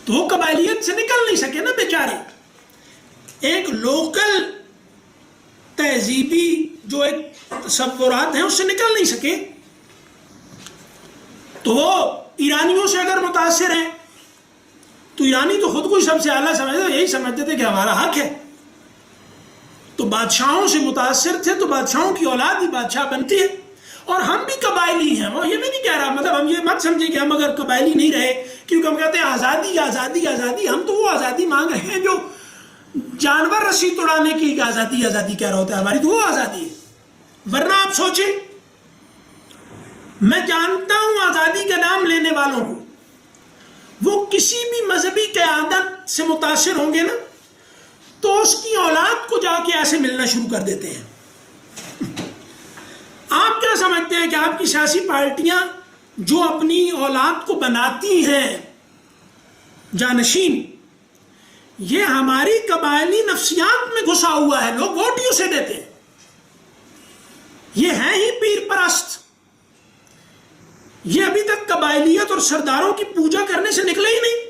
تو وہ قبائلیت سے نکل نہیں سکے نا بیچارے. ایک لوکل تہذیبی جو ایک تصورات ہیں اس سے نکل نہیں سکے. تو وہ ایرانیوں سے اگر متاثر ہیں تو ایرانی تو خود کو سب سے اعلیٰ سمجھتے, یہی سمجھتے تھے کہ ہمارا حق ہے. تو بادشاہوں سے متاثر تھے, تو بادشاہوں کی اولاد ہی بادشاہ بنتی ہے. اور ہم بھی قبائلی ہیں, وہ یہ بھی نہیں کہہ رہا, مطلب ہم یہ مت سمجھیں کہ ہم اگر قبائلی نہیں رہے, کیونکہ ہم کہتے ہیں آزادی آزادی آزادی, ہم تو وہ آزادی مانگ رہے ہیں جو جانور رسی توڑانے کی آزادی آزادی کہہ رہا ہوتا ہے, ہماری تو وہ آزادی ہے. ورنہ آپ سوچیں, میں جانتا ہوں آزادی کا نام لینے والوں کو, وہ کسی بھی مذہبی قیادت سے متاثر ہوں گے نا تو اس کی اولاد کو جا کے ایسے ملنا شروع کر دیتے ہیں. آپ کیا سمجھتے ہیں کہ آپ کی سیاسی پارٹیاں جو اپنی اولاد کو بناتی ہیں جانشین, یہ ہماری قبائلی نفسیات میں گھسا ہوا ہے, لوگ ووٹ ہی اسے دیتے ہیں. یہ ہیں ہی پیر پرست, یہ ابھی تک قبائلیت اور سرداروں کی پوجا کرنے سے نکلے ہی نہیں.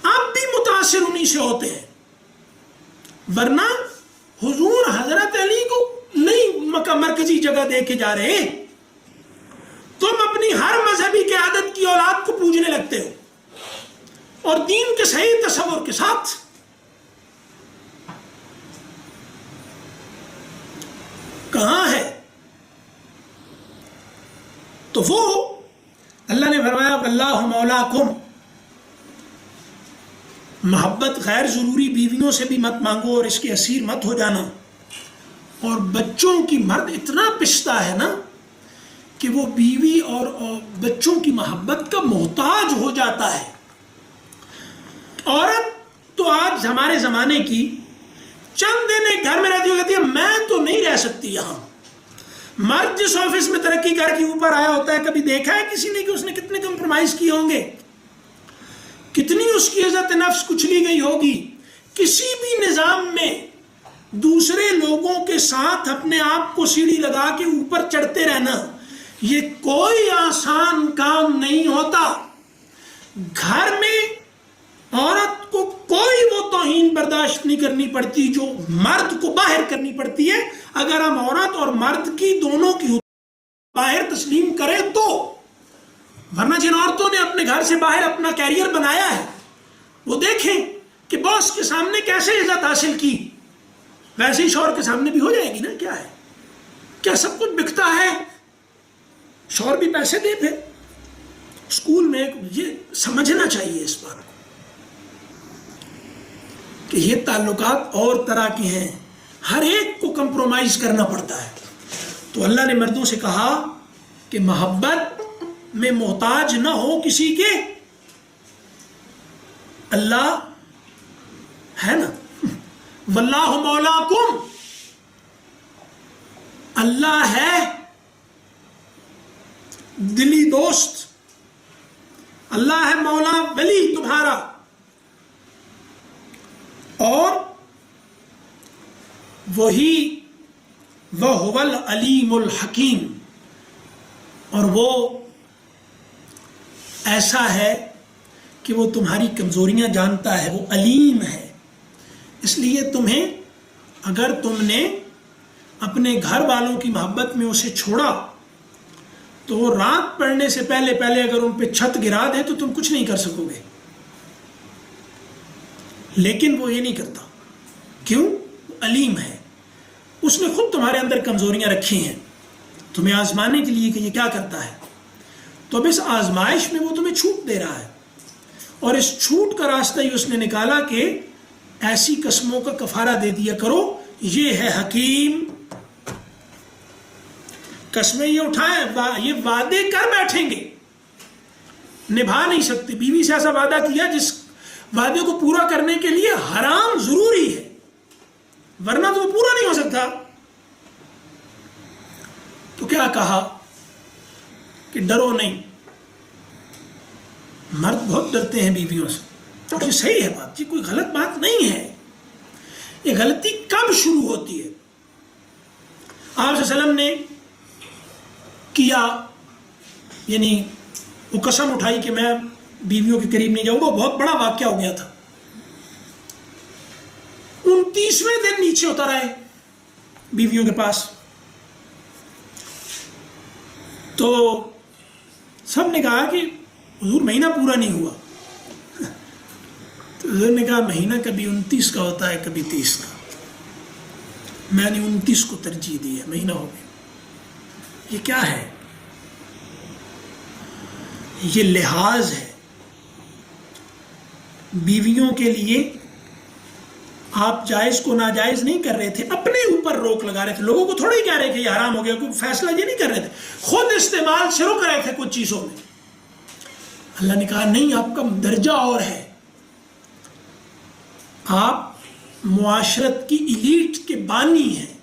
آپ بھی متاثر انہی سے ہوتے ہیں, ورنہ حضور حضرت علی کو نہیں مرکزی جگہ دے کے جا رہے, تم اپنی ہر مذہبی قیادت کی اولاد کو پوجنے لگتے ہو, اور دین کے صحیح تصور کے ساتھ. کہاں ہے؟ تو وہ اللہ نے فرمایا واللہ مولاکم, محبت غیر ضروری بیویوں سے بھی مت مانگو اور اس کے اسیر مت ہو جانا. اور بچوں کی, مرد اتنا پستا ہے نا کہ وہ بیوی اور بچوں کی محبت کا محتاج ہو جاتا ہے. عورت تو آج ہمارے زمانے کی چند دن ایک گھر میں رہتی ہو کہتی ہے میں تو نہیں رہ سکتی یہاں. مرد جس آفس میں ترقی کر کے اوپر آیا ہوتا ہے, کبھی دیکھا ہے کسی نے کہ اس نے کتنے کمپرومائز کیے ہوں گے, کتنی اس کی عزت نفس کچلی گئی ہوگی. کسی بھی نظام میں دوسرے لوگوں کے ساتھ اپنے آپ کو سیڑھی لگا کے اوپر چڑھتے رہنا یہ کوئی آسان کام نہیں ہوتا. گھر میں عورت کو کوئی وہ توہین برداشت نہیں کرنی پڑتی جو مرد کو باہر کرنی پڑتی ہے. اگر ہم عورت اور مرد کی دونوں کی باہر تسلیم کرے تو، ورنہ جن عورتوں نے اپنے گھر سے باہر اپنا کیریئر بنایا ہے وہ دیکھیں کہ باس کے سامنے کیسے عزت حاصل کی، ویسے ہی شوہر کے سامنے بھی ہو جائے گی نا. کیا ہے، کیا سب کچھ بکتا ہے؟ شوہر بھی پیسے دے. پھر اسکول میں یہ سمجھنا چاہیے اس بات کو کہ یہ تعلقات اور طرح کے ہیں، ہر ایک کو کمپرومائز کرنا پڑتا ہے. تو اللہ نے مردوں سے کہا کہ محبت میں محتاج نہ ہو کسی کے. اللہ ہے نا، واللہ مولاکم، اللہ ہے دلی دوست، اللہ ہے مولا ولی تمہارا، اور وہی وَهُوَ الْعَلِيمُ الْحَكِيمُ، اور وہ ایسا ہے کہ وہ تمہاری کمزوریاں جانتا ہے، وہ علیم ہے. اس لیے تمہیں، اگر تم نے اپنے گھر والوں کی محبت میں اسے چھوڑا تو وہ رات پڑنے سے پہلے اگر ان پہ چھت گرا دے تو تم کچھ نہیں کر سکو گے. لیکن وہ یہ نہیں کرتا. کیوں؟ وہ علیم ہے، اس نے خود تمہارے اندر کمزوریاں رکھی ہیں تمہیں آزمانے کے لیے کہ یہ کیا کرتا ہے. تو اب اس آزمائش میں وہ تمہیں چھوٹ دے رہا ہے، اور اس چھوٹ کا راستہ ہی اس نے نکالا کہ ایسی قسموں کا کفارہ دے دیا کرو. یہ ہے حکیم. قسمیں یہ اٹھائیں، یہ وعدے کر بیٹھیں گے، نبھا نہیں سکتے. بیوی سے ایسا وعدہ کیا جس وعدے کو پورا کرنے کے لیے حرام ضروری ہے، ورنہ تو وہ پورا نہیں ہو سکتا. تو کیا کہا کہ ڈرو نہیں. مرد بہت ڈرتے ہیں بیویوں سے، تو یہ صحیح ہے بات، یہ کوئی غلط بات نہیں ہے. یہ غلطی کب شروع ہوتی ہے؟ آپ صلی اللہ علیہ وسلم نے کیا، یعنی وہ قسم اٹھائی کہ میں بیویوں کے قریب نہیں جاؤں گا. بہت بڑا واقعہ ہو گیا تھا. 29ویں دن نیچے اتر آئے بیویوں کے پاس، تو سب نے کہا کہ حضور مہینہ پورا نہیں ہوا. تو حضور نے کہا مہینہ کبھی 29 کا ہوتا ہے کبھی 30 کا، میں نے 29 کو ترجیح دی ہے، مہینہ ہو گیا. یہ کیا ہے؟ یہ لحاظ ہے. بیویوں کے لیے آپ جائز کو ناجائز نہیں کر رہے تھے، اپنے اوپر روک لگا رہے تھے. لوگوں کو تھوڑا ہی کہہ رہے کہ یہ حرام ہو گیا، کوئی فیصلہ یہ نہیں کر رہے تھے، خود استعمال شروع کر رہے تھے کچھ چیزوں میں. اللہ نے کہا نہیں، آپ کا درجہ اور ہے، آپ معاشرت کی ایلیٹ کے بانی ہیں.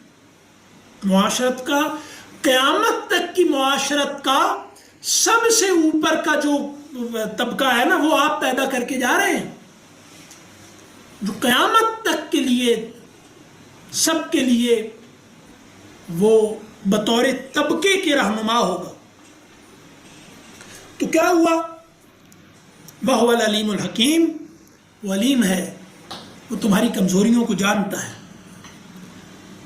معاشرت کا، قیامت تک کی معاشرت کا سب سے اوپر کا جو طبقہ ہے نا، وہ آپ پیدا کر کے جا رہے ہیں، جو قیامت تک کے لیے سب کے لیے وہ بطور طبقے کے رہنما ہوگا. تو کیا ہوا؟ وَهُوَ الْعَلِيمُ الْحَكِيمُ، وہ علیم ہے، وہ تمہاری کمزوریوں کو جانتا ہے،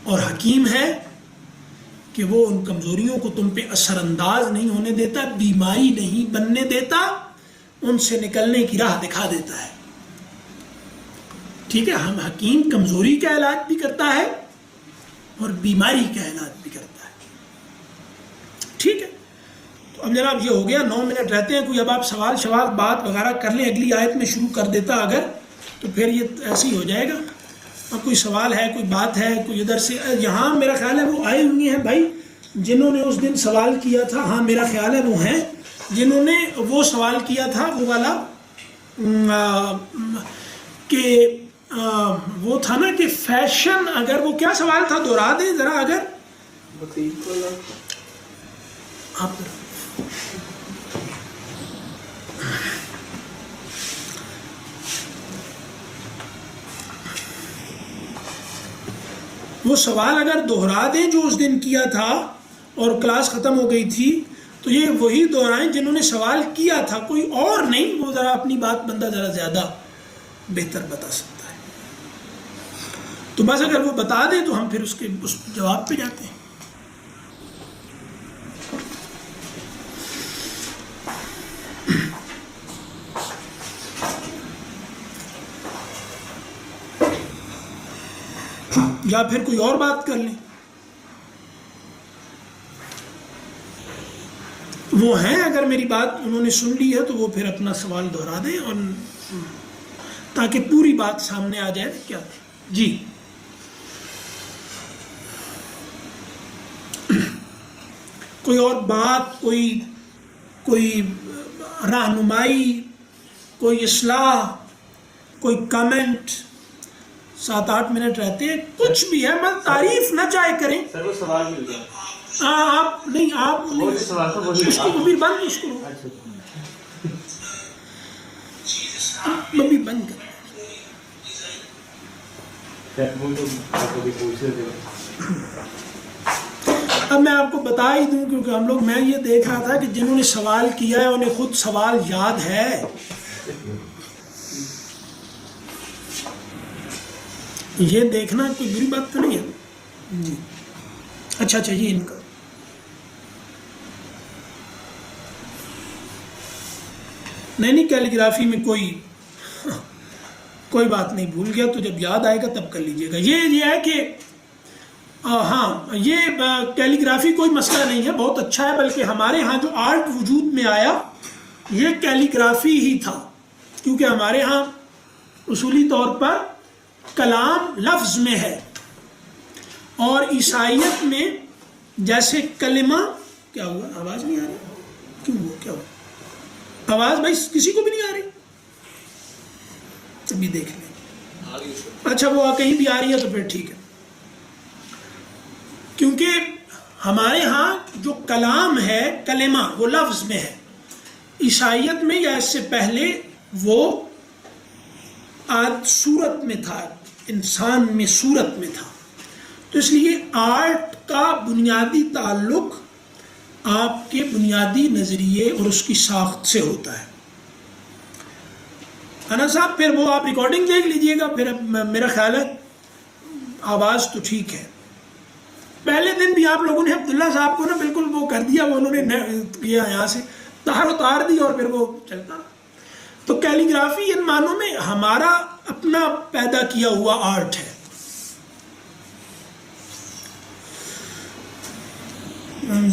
اور حکیم ہے کہ وہ ان کمزوریوں کو تم پہ اثر انداز نہیں ہونے دیتا، بیماری نہیں بننے دیتا، ان سے نکلنے کی راہ دکھا دیتا ہے. ٹھیک ہے، ہم حکیم کمزوری کا علاج بھی کرتا ہے اور بیماری کا علاج بھی کرتا ہے. ٹھیک ہے، تو اب جناب یہ ہو گیا، 9 منٹ رہتے ہیں. کوئی اب آپ سوال بات وغیرہ کر لیں، اگلی آیت میں شروع کر دیتا اگر، تو پھر یہ ایسے ہی ہو جائے گا. اب کوئی سوال ہے، کوئی بات ہے، کوئی ادھر سے یہاں میرا خیال ہے وہ آئے ہوئے ہیں بھائی جنہوں نے اس دن سوال کیا تھا. ہاں میرا خیال ہے وہ ہیں جنہوں نے وہ سوال کیا تھا، وہ والا کہ وہ تھا نا کہ فیشن، اگر وہ کیا سوال تھا دوہرا دیں ذرا اگر آپ. وہ سوال اگر دوہرا دیں جو اس دن کیا تھا اور کلاس ختم ہو گئی تھی، تو یہ وہی دوہرائیں جنہوں نے سوال کیا تھا، کوئی اور نہیں. وہ ذرا اپنی بات بندہ ذرا زیادہ بہتر بتا سکتا ہے. تو بس اگر وہ بتا دیں تو ہم پھر اس جواب پہ جاتے ہیں. یا پھر کوئی اور بات کر لیں. وہ ہیں اگر میری بات انہوں نے سن لی ہے تو وہ پھر اپنا سوال دہرا دیں اور تاکہ پوری بات سامنے آ جائے کیا تھی. جی کوئی اور بات, کوئی رہنمائی, کوئی اصلاح, کوئی کمنٹ. 7-8 منٹ رہتے ہیں, کچھ بھی ہے, مت تعریف نہ چاہے کریں. سر وہ سوال مل گیا. آپ نہیں, آپ وہ جو سوال تھا وہی. اس کو بھی بند, اس کو بھی بند کر. وہ تو آپ کو بھی پوچھ رہے تھے. اب میں آپ کو بتا ہی دوں کیونکہ ہم لوگ, میں یہ دیکھ رہا تھا کہ جنہوں نے سوال کیا ہے انہیں خود سوال یاد ہے. یہ دیکھنا کوئی بری بات تو نہیں ہے. جی اچھا یہ ان کا نہیں کیلیگرافی میں کوئی بات نہیں, بھول گیا تو جب یاد آئے گا تب کر لیجئے گا. یہ ہے کہ ہاں, یہ کیلیگرافی کوئی مسئلہ نہیں ہے, بہت اچھا ہے. بلکہ ہمارے ہاں جو آرٹ وجود میں آیا یہ کیلیگرافی ہی تھا, کیونکہ ہمارے ہاں اصولی طور پر کلام لفظ میں ہے, اور عیسائیت میں جیسے کلمہ. کیا ہوا, آواز نہیں آ رہی, کیوں ہوا, کیا ہوا آواز بھائی کسی کو بھی نہیں آ رہی؟ ابھی دیکھ لیں. اچھا وہ کہیں بھی آ رہی ہے تو پھر ٹھیک ہے, کیونکہ ہمارے ہاں جو کلام ہے کلمہ وہ لفظ میں ہے. عیسائیت میں یا اس سے پہلے وہ صورت میں تھا, انسان میں صورت میں تھا. تو اس لیے آرٹ کا بنیادی تعلق آپ کے بنیادی نظریے اور اس کی ساخت سے ہوتا ہے. انس صاحب پھر وہ آپ ریکارڈنگ دیکھ لیجئے گا, پھر میرا خیال ہے آواز تو ٹھیک ہے. پہلے دن بھی آپ لوگوں نے عبداللہ صاحب کو نا بالکل وہ کر دیا, وہ انہوں نے کیا یہاں سے تار اتار دی اور پھر وہ چلتا. تو کیلیگرافی ان معنوں میں ہمارا اپنا پیدا کیا ہوا آرٹ ہے.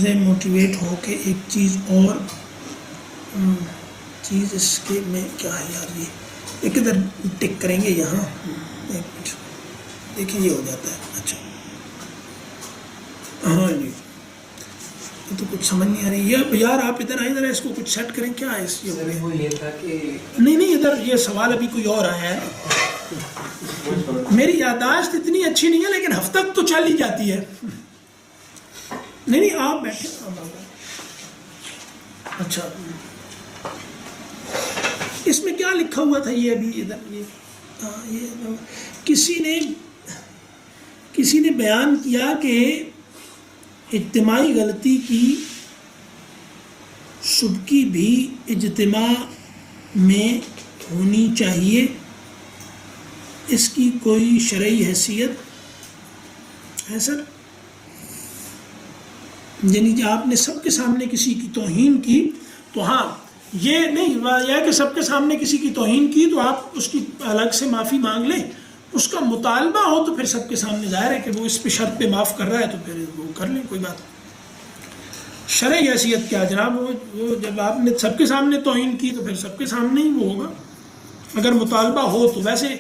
سے موٹیویٹ ہو کے ایک چیز اور چیز اس کے میں کیا ہے یار, یہ کدھر ٹک کریں گے یہاں, ایک منٹ دیکھیں یہ ہو جاتا ہے. اچھا ہاں جی, یہ تو کچھ سمجھ نہیں آ رہی ہے یار, آپ ادھر آئیں, ذرا اس کو کچھ سیٹ کریں. کیا ہے اس یہ تھا کہ نہیں ادھر یہ سوال ابھی کوئی اور آیا ہے. میری یادداشت اتنی اچھی نہیں ہے لیکن ہفتہ تو چل ہی جاتی ہے. نہیں آپ بیٹھے. اچھا اس میں کیا لکھا ہوا تھا یہ ابھی ادھر, یہ کسی نے بیان کیا کہ اجتماعی غلطی کی سبکی بھی اجتماع میں ہونی چاہیے, اس کی کوئی شرعی حیثیت ہے سر؟ یعنی کہ آپ نے سب کے سامنے کسی کی توہین کی تو ہاں یہ نہیں, یہ کہ سب کے سامنے کسی کی توہین کی تو آپ اس کی الگ سے معافی مانگ لیں. اس کا مطالبہ ہو تو پھر سب کے سامنے ظاہر ہے کہ وہ اس پہ شرط پہ معاف کر رہا ہے تو پھر وہ کر لیں, کوئی بات. شرعی حیثیت کیا جناب, وہ جب آپ نے سب کے سامنے توہین کی تو پھر سب کے سامنے ہی وہ ہوگا اگر مطالبہ ہو تو. ویسے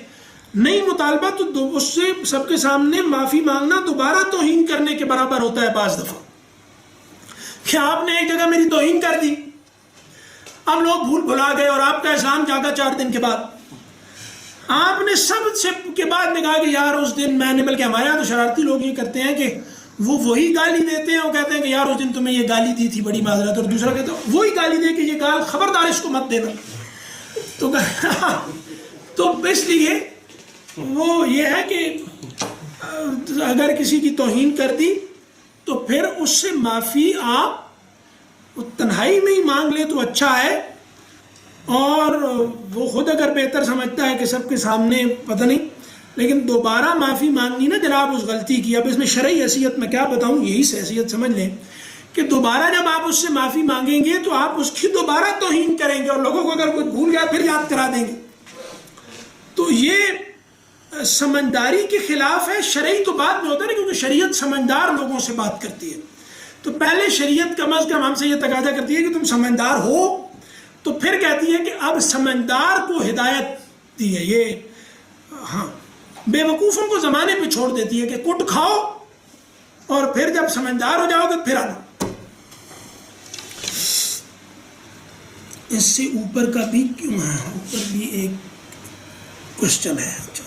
نہیں مطالبہ تو اس سے سب کے سامنے معافی مانگنا دوبارہ توہین کرنے کے برابر ہوتا ہے بعض دفعہ. کہ آپ نے ایک جگہ میری توہین کر دی, اب لوگ بھلا گئے اور آپ کا اسلام جاگا 4 دن کے بعد, آپ نے سب سے کے بعد نے کہا کہ یار اس دن میں نے, بلکہ ہمارے یہاں تو شرارتی لوگ یہ کرتے ہیں کہ وہی گالی دیتے ہیں, وہ کہتے ہیں کہ یار اس دن تمہیں یہ گالی دی تھی بڑی معذرت, اور دوسرا کہتا ہے وہی گالی دے کہ یہ گال خبردار اس کو مت دینا. تو اس لیے وہ یہ ہے کہ اگر کسی کی توہین کر دی تو پھر اس سے معافی آپ تنہائی میں ہی مانگ لے تو اچھا ہے, اور وہ خود اگر بہتر سمجھتا ہے کہ سب کے سامنے پتہ نہیں, لیکن دوبارہ معافی مانگنی نا جناب اس غلطی کی. اب اس میں شرعی حیثیت میں کیا بتاؤں, یہی سے حیثیت سمجھ لیں کہ دوبارہ جب آپ اس سے معافی مانگیں گے تو آپ اس کی دوبارہ توہین کریں گے, اور لوگوں کو اگر کوئی بھول گیا پھر یاد کرا دیں گے. تو یہ سمجھداری کے خلاف ہے. شرعی تو بعد میں ہوتا ہے نا، کیونکہ شریعت سمجھدار لوگوں سے بات کرتی ہے. تو پہلے شریعت کم از کم ہم سے یہ تقاضا کرتی ہے کہ تم سمجھدار ہو، تو پھر کہتی ہے کہ اب سمجھدار کو ہدایت دی ہے. یہ ہاں بے وقوفوں کو زمانے پہ چھوڑ دیتی ہے کہ کٹ کھاؤ اور پھر جب سمجھدار ہو جاؤ گے پھر آنا. اس سے اوپر کا بھی کیوں ہے؟ اوپر بھی ایک کوشچن ہے. اچھا،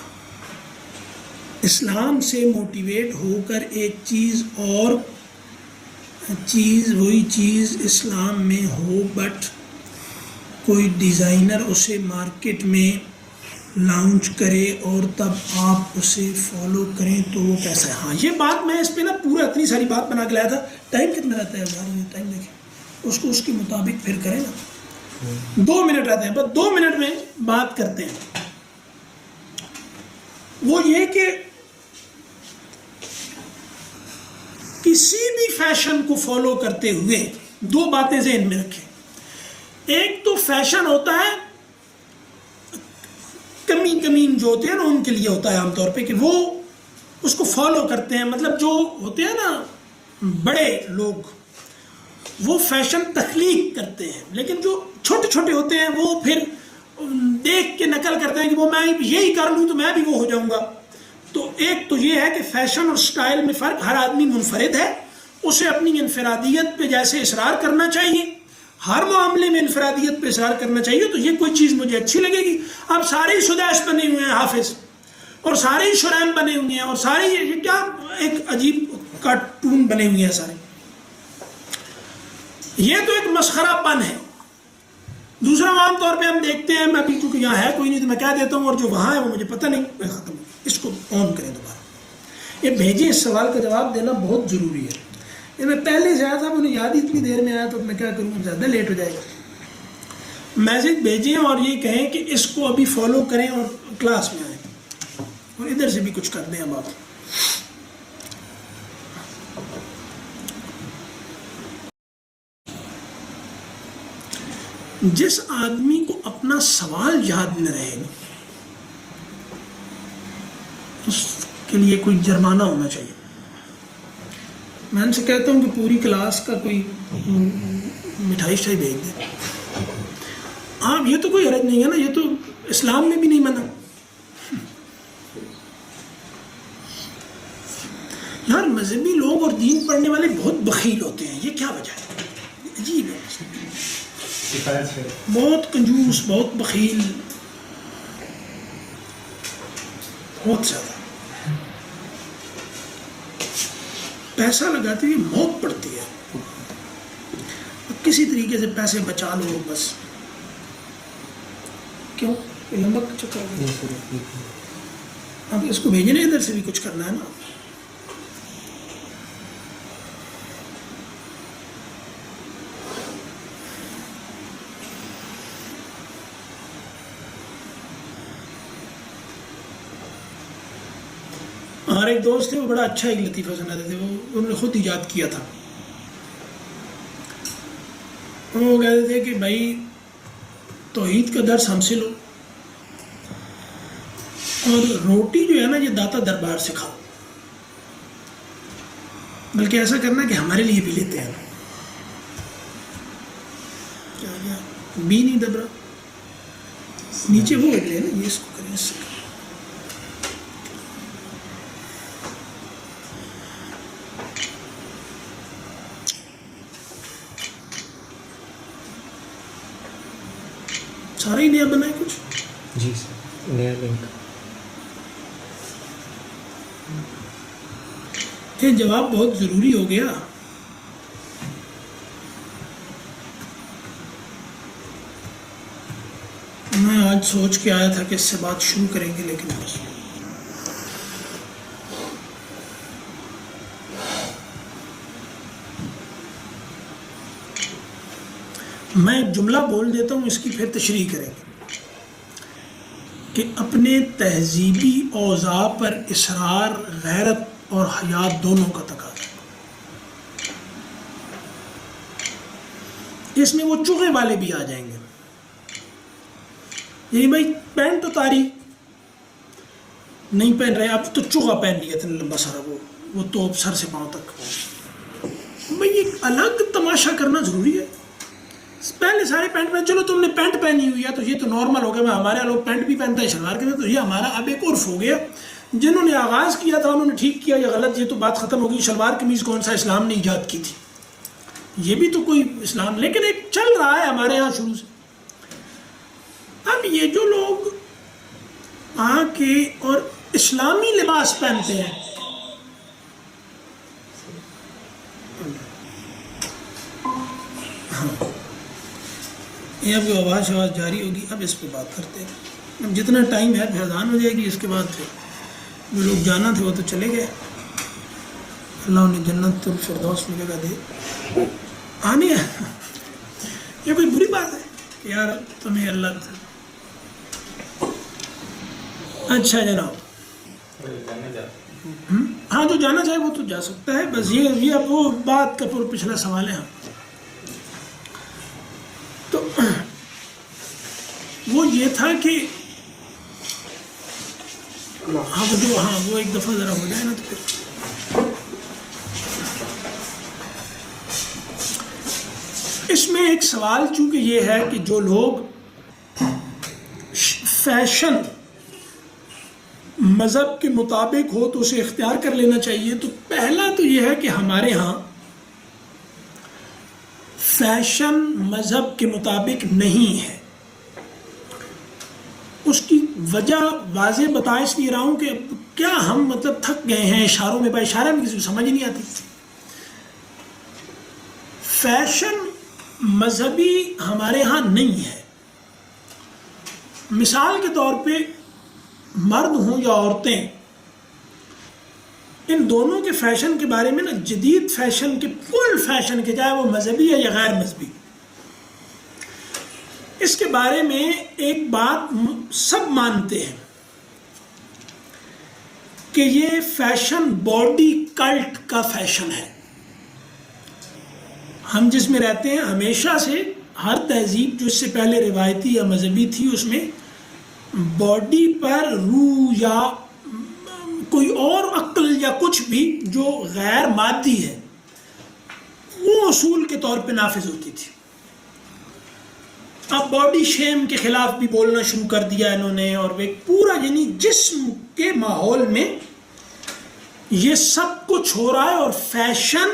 اسلام سے موٹیویٹ ہو کر ایک چیز اور وہی چیز اسلام میں ہو بٹ کوئی ڈیزائنر اسے مارکیٹ میں لانچ کرے اور تب آپ اسے فالو کریں تو وہ کیسا ہے؟ ہاں یہ بات میں اس پہ نا پورا اتنی ساری بات بنا کے لایا تھا. ٹائم کتنا رہتا ہے یار؟ ٹائم دیکھیں اس کو اس کے مطابق پھر کریں نا. 2 منٹ رہتے ہیں، بس 2 منٹ میں بات کرتے ہیں. وہ یہ کہ کسی بھی فیشن کو فالو کرتے ہوئے 2 باتیں ذہن میں رکھیں. ایک تو فیشن ہوتا ہے کمین جو ہوتے ہیں نا ان کے لیے ہوتا ہے عام طور پہ کہ وہ اس کو فالو کرتے ہیں. مطلب جو ہوتے ہیں نا بڑے لوگ وہ فیشن تخلیق کرتے ہیں، لیکن جو چھوٹے چھوٹے ہوتے ہیں وہ پھر دیکھ کے نقل کرتے ہیں کہ وہ میں یہی کر لوں تو میں بھی وہ ہو جاؤں گا. تو ایک تو یہ ہے کہ فیشن اور سٹائل میں فرق. ہر آدمی منفرد ہے، اسے اپنی انفرادیت پہ جیسے اصرار کرنا چاہیے، ہر معاملے میں انفرادیت پہ اصرار کرنا چاہیے. تو یہ کوئی چیز مجھے اچھی لگے گی. اب سارے ہی سدیش بنے ہوئے ہیں حافظ، اور سارے ہی شرائم بنے ہوئے ہیں، اور سارے یہ کیا ایک عجیب کارٹون بنے ہوئے ہیں سارے. یہ تو ایک مسخرہ پن ہے. دوسرا عام طور پہ ہم دیکھتے ہیں، میں ابھی کیونکہ یہاں ہے کوئی نہیں تو میں کہہ دیتا ہوں، اور جو وہاں ہے وہ مجھے پتہ نہیں، میں ختم ہوں. اس کو آن کریں دوبارہ. یہ بھیجیں، اس سوال کا جواب دینا بہت ضروری ہے. یہ میں پہلے سے آیا تھا، انہیں یاد ہی اتنی دیر میں آیا تو میں کیا کروں، زیادہ لیٹ ہو جائے گا. میسج بھیجیں اور یہ کہیں کہ اس کو ابھی فالو کریں اور کلاس میں آئیں، اور ادھر سے بھی کچھ کر دیں. اب آپ جس آدمی کو اپنا سوال یاد نہ رہے اس کے لیے کوئی جرمانہ ہونا چاہیے. میں ان سے کہتا ہوں کہ پوری کلاس کا کوئی مٹھائی شائی بھیج دیں. آپ یہ تو کوئی حرج نہیں ہے نا، یہ تو اسلام میں بھی نہیں منع. یار مذہبی لوگ اور دین پڑھنے والے بہت بخیل ہوتے ہیں، یہ کیا وجہ ہے؟ عجیب ہے، بہت کنجوس، بہت بخیل، بہت زیادہ. پیسہ لگاتے ہوئے موت پڑتی ہے، کسی طریقے سے پیسے بچا لو بس. کیوں لمبا چکر؟ اب اس کو بھیجنے ادھر سے بھی کچھ کرنا ہے نا. ہمارے ایک دوست تھے، وہ بڑا اچھا ایک لطیفہ سناتے تھے. وہ انہوں نے خود ایجاد کیا تھا. وہ کہتے تھے کہ بھائی توحید کا درس ہم سے لو، اور روٹی جو ہے نا یہ داتا دربار سے کھاؤ. بلکہ ایسا کرنا کہ ہمارے لیے بھی لیتے ہیں. بھی نہیں دب رہا نیچے، وہ اگلے نا، یہ اس کو کریں، اس سے سارے ہی نیا بنائے کچھ. جی سر، نیا لنک. یہ جواب بہت ضروری ہو گیا. میں آج سوچ کے آیا تھا کہ اس سے بات شروع کریں گے، لیکن بس میں ایک جملہ بول دیتا ہوں، اس کی پھر تشریح کریں گے کہ اپنے تہذیبی اوضاع پر اصرار غیرت اور حیات دونوں کا تقاضا. اس میں وہ چوغے والے بھی آ جائیں گے. یعنی بھائی پینٹ اتاری نہیں پہن رہے, اب تو چوغا پہن لیا تھا لمبا سارا, وہ تو سر سے پاؤں تک. بھائی ایک الگ تماشا کرنا ضروری ہے. پہلے سارے پینٹ پہن, چلو تم نے پینٹ پہنی ہوئی ہے تو یہ تو نارمل ہو گیا, ہمارے لوگ پینٹ بھی پہنتا ہے شلوار کے ساتھ, تو یہ ہمارا اب ایک عرف ہو گیا. جنہوں نے آغاز کیا تھا انہوں نے ٹھیک کیا یا غلط, یہ تو بات ختم ہو گئی. شلوار قمیض کون سا اسلام نے ایجاد کی تھی, یہ بھی تو کوئی اسلام, لیکن ایک چل رہا ہے ہمارے یہاں شروع سے. اب یہ جو لوگ آ کے اور اسلامی لباس پہنتے ہیں, یہ اب آواز جاری ہوگی, اب اس پہ بات کرتے ہیں. اب جتنا ٹائم ہے پھر اذان ہو جائے گی, اس کے بعد پھر جو لوگ جانا تھے وہ تو چلے گئے, اللہ انہیں جنت الفردوس میں جگہ دے. آنے یہ کوئی بری بات ہے کہ یار تمہیں اللہ. اچھا جناب, ہاں جو جانا چاہے وہ تو جا سکتا ہے, بس یہ اب وہ بات کا پچھلا سوال ہے. تو وہ یہ تھا کہ وہ ایک دفعہ ذرا ہو جائے نا تو پھر اس میں ایک سوال چونکہ یہ ہے کہ جو لوگ فیشن مذہب کے مطابق ہو تو اسے اختیار کر لینا چاہیے. تو پہلا تو یہ ہے کہ ہمارے ہاں فیشن مذہب کے مطابق نہیں ہے. اس کی وجہ واضح بتا اس لیے رہا ہوں کہ کیا ہم مطلب تھک گئے ہیں اشاروں میں, اشارہ میں کسی کو سمجھ نہیں آتی. فیشن مذہبی ہمارے ہاں نہیں ہے. مثال کے طور پہ مرد ہوں یا عورتیں, ان دونوں کے فیشن کے بارے میں نا, جدید فیشن کے, کل فیشن کے, چاہے وہ مذہبی ہے یا غیر مذہبی, اس کے بارے میں ایک بات سب مانتے ہیں کہ یہ فیشن باڈی کلٹ کا فیشن ہے. ہم جس میں رہتے ہیں ہمیشہ سے, ہر تہذیب جو اس سے پہلے روایتی یا مذہبی تھی, اس میں باڈی پر روح یا کوئی اور عقل یا کچھ بھی جو غیر مادی ہے وہ اصول کے طور پہ نافذ ہوتی تھی. اب باڈی شیم کے خلاف بھی بولنا شروع کر دیا انہوں نے, اور ایک پورا یعنی جسم کے ماحول میں یہ سب کچھ ہو رہا ہے. اور فیشن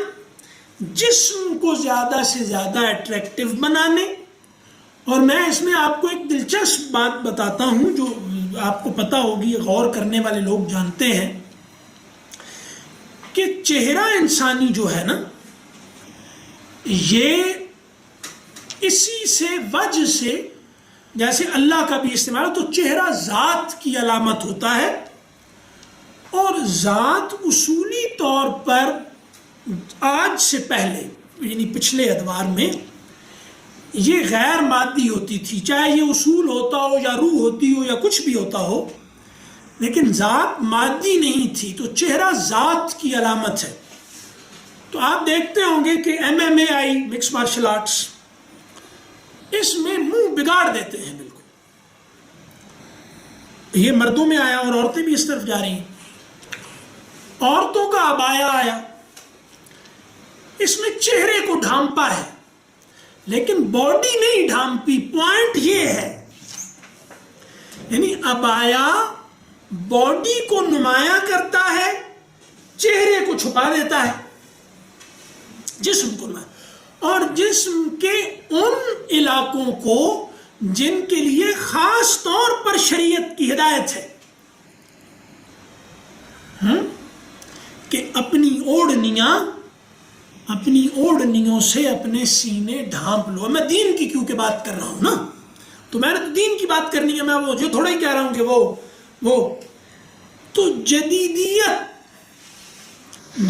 جسم کو زیادہ سے زیادہ اٹریکٹیو بنانے, اور میں اس میں آپ کو ایک دلچسپ بات بتاتا ہوں جو آپ کو پتہ ہوگی, غور کرنے والے لوگ جانتے ہیں کہ چہرہ انسانی جو ہے نا, یہ اسی سے وجہ سے, جیسے اللہ کا بھی استعمال ہے, تو چہرہ ذات کی علامت ہوتا ہے, اور ذات اصولی طور پر آج سے پہلے یعنی پچھلے ادوار میں یہ غیر مادی ہوتی تھی, چاہے یہ اصول ہوتا ہو یا روح ہوتی ہو یا کچھ بھی ہوتا ہو, لیکن ذات مادی نہیں تھی. تو چہرہ ذات کی علامت ہے. تو آپ دیکھتے ہوں گے کہ MMA آئی, مکس مارشل آرٹس, اس میں منہ بگاڑ دیتے ہیں بالکل. یہ مردوں میں آیا اور عورتیں بھی اس طرف جا رہی ہیں. عورتوں کا عبایا آیا, اس میں چہرے کو ڈھانپا ہے لیکن باڈی نہیں ڈھانپی. پوائنٹ یہ ہے, یعنی عبایا باڈی کو نمایاں کرتا ہے, چہرے کو چھپا دیتا ہے, جسم کو نمایاں, اور جسم کے ان علاقوں کو جن کے لیے خاص طور پر شریعت کی ہدایت ہے کہ اپنی اوڑھنیوں سے اپنے سینے ڈھانپ لو. میں دین کی کیونکہ بات کر رہا ہوں نا, تو میں نے تو دین کی بات کرنی ہے, میں وہ جو تھوڑا ہی کہہ رہا ہوں کہ وہ تو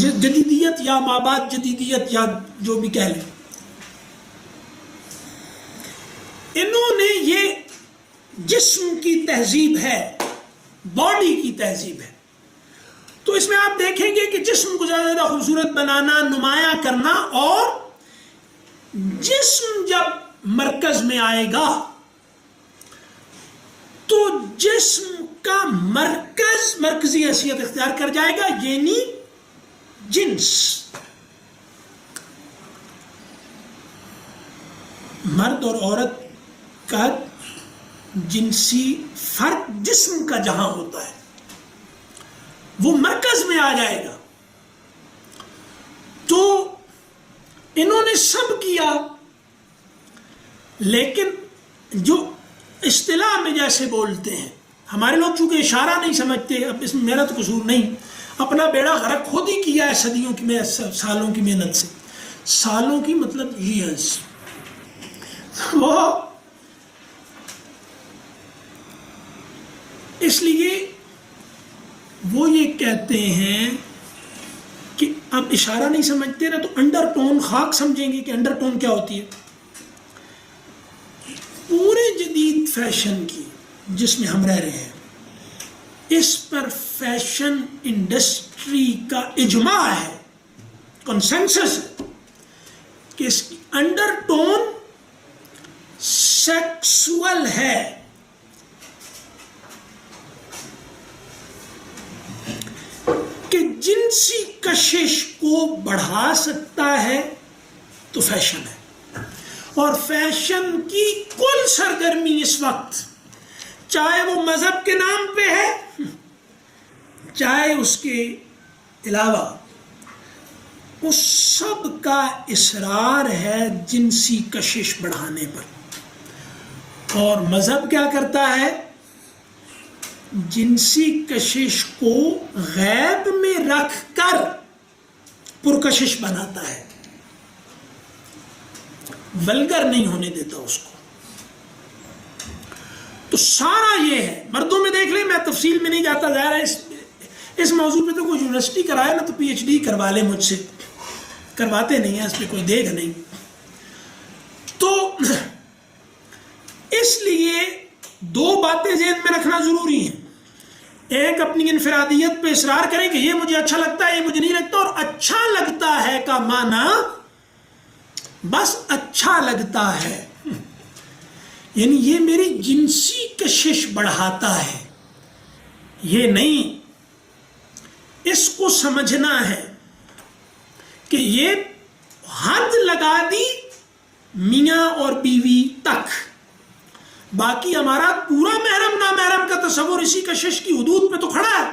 جدیدیت یا مابعد جدیدیت یا جو بھی کہہ لیں, انہوں نے یہ جسم کی تہذیب ہے, باڈی کی تہذیب ہے. تو اس میں آپ دیکھیں گے کہ جسم کو زیادہ زیادہ خوبصورت بنانا, نمایاں کرنا, اور جسم جب مرکز میں آئے گا تو جسم کا مرکز مرکزی حیثیت اختیار کر جائے گا، یعنی جنس. مرد اور عورت کا جنسی فرق جسم کا جہاں ہوتا ہے وہ مرکز میں آ جائے گا. تو انہوں نے سب کیا، لیکن جو اصطلاح میں جیسے بولتے ہیں ہمارے لوگ چونکہ اشارہ نہیں سمجھتے، اب اس میں میرا تو قصور نہیں، اپنا بیڑا غرق خود ہی کیا ہے صدیوں کی میں سالوں کی محنت سے. سالوں کی مطلب ایئرز. وہ اس لیے وہ یہ کہتے ہیں کہ اب اشارہ نہیں سمجھتے نا تو انڈر ٹون خاک سمجھیں گے کہ انڈر ٹون کیا ہوتی ہے. پورے جدید فیشن کی جس میں ہم رہ رہے ہیں اس پر فیشن انڈسٹری کا اجماع ہے، کنسنسس ہے کہ اس کی انڈر ٹون سیکسول ہے. کہ جنسی کشش کو بڑھا سکتا ہے تو فیشن ہے. اور فیشن کی کل سرگرمی اس وقت، چاہے وہ مذہب کے نام پہ ہے چاہے اس کے علاوہ، اس سب کا اصرار ہے جنسی کشش بڑھانے پر. اور مذہب کیا کرتا ہے؟ جنسی کشش کو غیب میں رکھ کر پرکشش بناتا ہے، ولگر نہیں ہونے دیتا اس کو. تو سارا یہ ہے. مردوں میں دیکھ لیں، میں تفصیل میں نہیں جاتا، ظاہر ہے اس موضوع پہ تو کوئی یونیورسٹی کرائے نا تو پی ایچ ڈی کروا لے مجھ سے، کرواتے نہیں ہیں، اس پہ کوئی دیکھ نہیں. تو اس لیے دو باتیں ذہن میں رکھنا ضروری ہیں. ایک، اپنی انفرادیت پہ اصرار کریں کہ یہ مجھے اچھا لگتا ہے، یہ مجھے نہیں لگتا. اور اچھا لگتا ہے کا معنی بس اچھا لگتا ہے، یعنی یہ میری جنسی کشش بڑھاتا ہے، یہ نہیں. اس کو سمجھنا ہے کہ یہ حد لگا دی میاں اور بیوی تک، باقی ہمارا پورا محرم نامحرم کا تصور اسی کشش کی حدود پہ تو کھڑا ہے.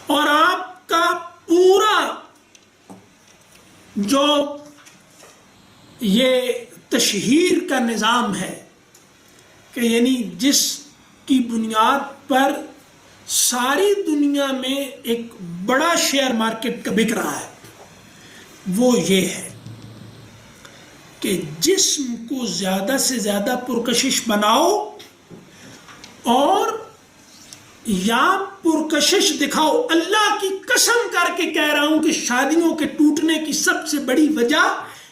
اور آپ کا پورا جو یہ تشہیر کا نظام ہے کہ یعنی جس کی بنیاد پر ساری دنیا میں ایک بڑا شیئر مارکیٹ کا بک رہا ہے، وہ یہ ہے کہ جسم کو زیادہ سے زیادہ پرکشش بناؤ اور یا پرکشش دکھاؤ. اللہ کی قسم کر کے کہہ رہا ہوں کہ شادیوں کے ٹوٹنے کی سب سے بڑی وجہ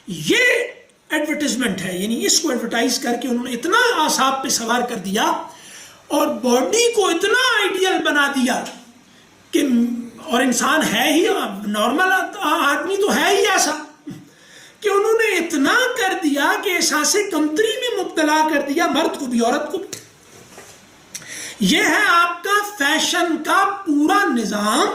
یہ ایڈورٹیزمنٹ ہے. یعنی اس کو ایڈورٹائز کر کے انہوں نے اتنا اعصاب پہ سوار کر دیا اور باڈی کو اتنا آئیڈیل بنا دیا کہ، اور انسان ہے ہی نارمل آدمی تو ہے ہی ایسا کہ انہوں نے اتنا کر دیا کہ احساس کمتری میں مبتلا کر دیا مرد کو بھی عورت کو بھی. یہ ہے آپ کا فیشن کا پورا نظام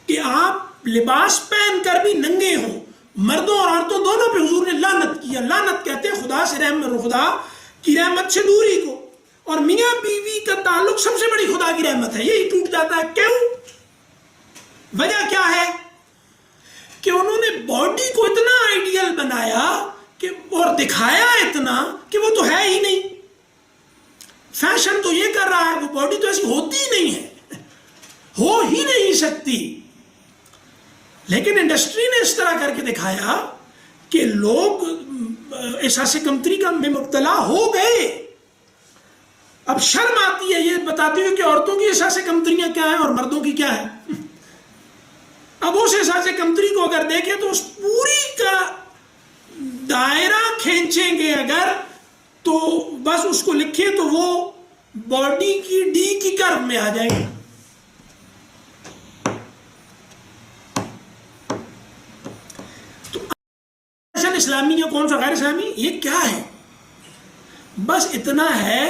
کہ آپ لباس پہن کر بھی ننگے ہوں. مردوں اور عورتوں دونوں پہ حضور نے لعنت کیا. لعنت کہتے ہیں خدا سے خدا کی رحمت سے دوری کو، اور میاں بیوی کا تعلق سب سے بڑی خدا کی رحمت ہے، یہی ٹوٹ جاتا ہے. کیوں؟ وجہ کیا ہے کہ انہوں نے باڈی کو اتنا آئیڈیل بنایا کہ اور دکھایا اتنا کہ وہ تو ہے ہی نہیں. فیشن تو یہ کر رہا ہے، وہ باڈی تو ایسی ہوتی ہی نہیں ہے، ہو ہی نہیں سکتی. لیکن انڈسٹری نے اس طرح کر کے دکھایا کہ لوگ احساس کمتری کا میں مبتلا ہو گئے. اب شرم آتی ہے یہ بتاتے ہوئے کہ عورتوں کی احساس کمتریاں کیا ہیں اور مردوں کی کیا ہے. اب اس احساس کمتری کو اگر دیکھیں تو اس پوری کا دائرہ کھینچیں گے اگر، تو بس اس کو لکھیں تو وہ باڈی کی ڈی کی کرو میں آ جائے گا. تو اسلامی یا کون سا غیر اسلامی، یہ کیا ہے؟ بس اتنا ہے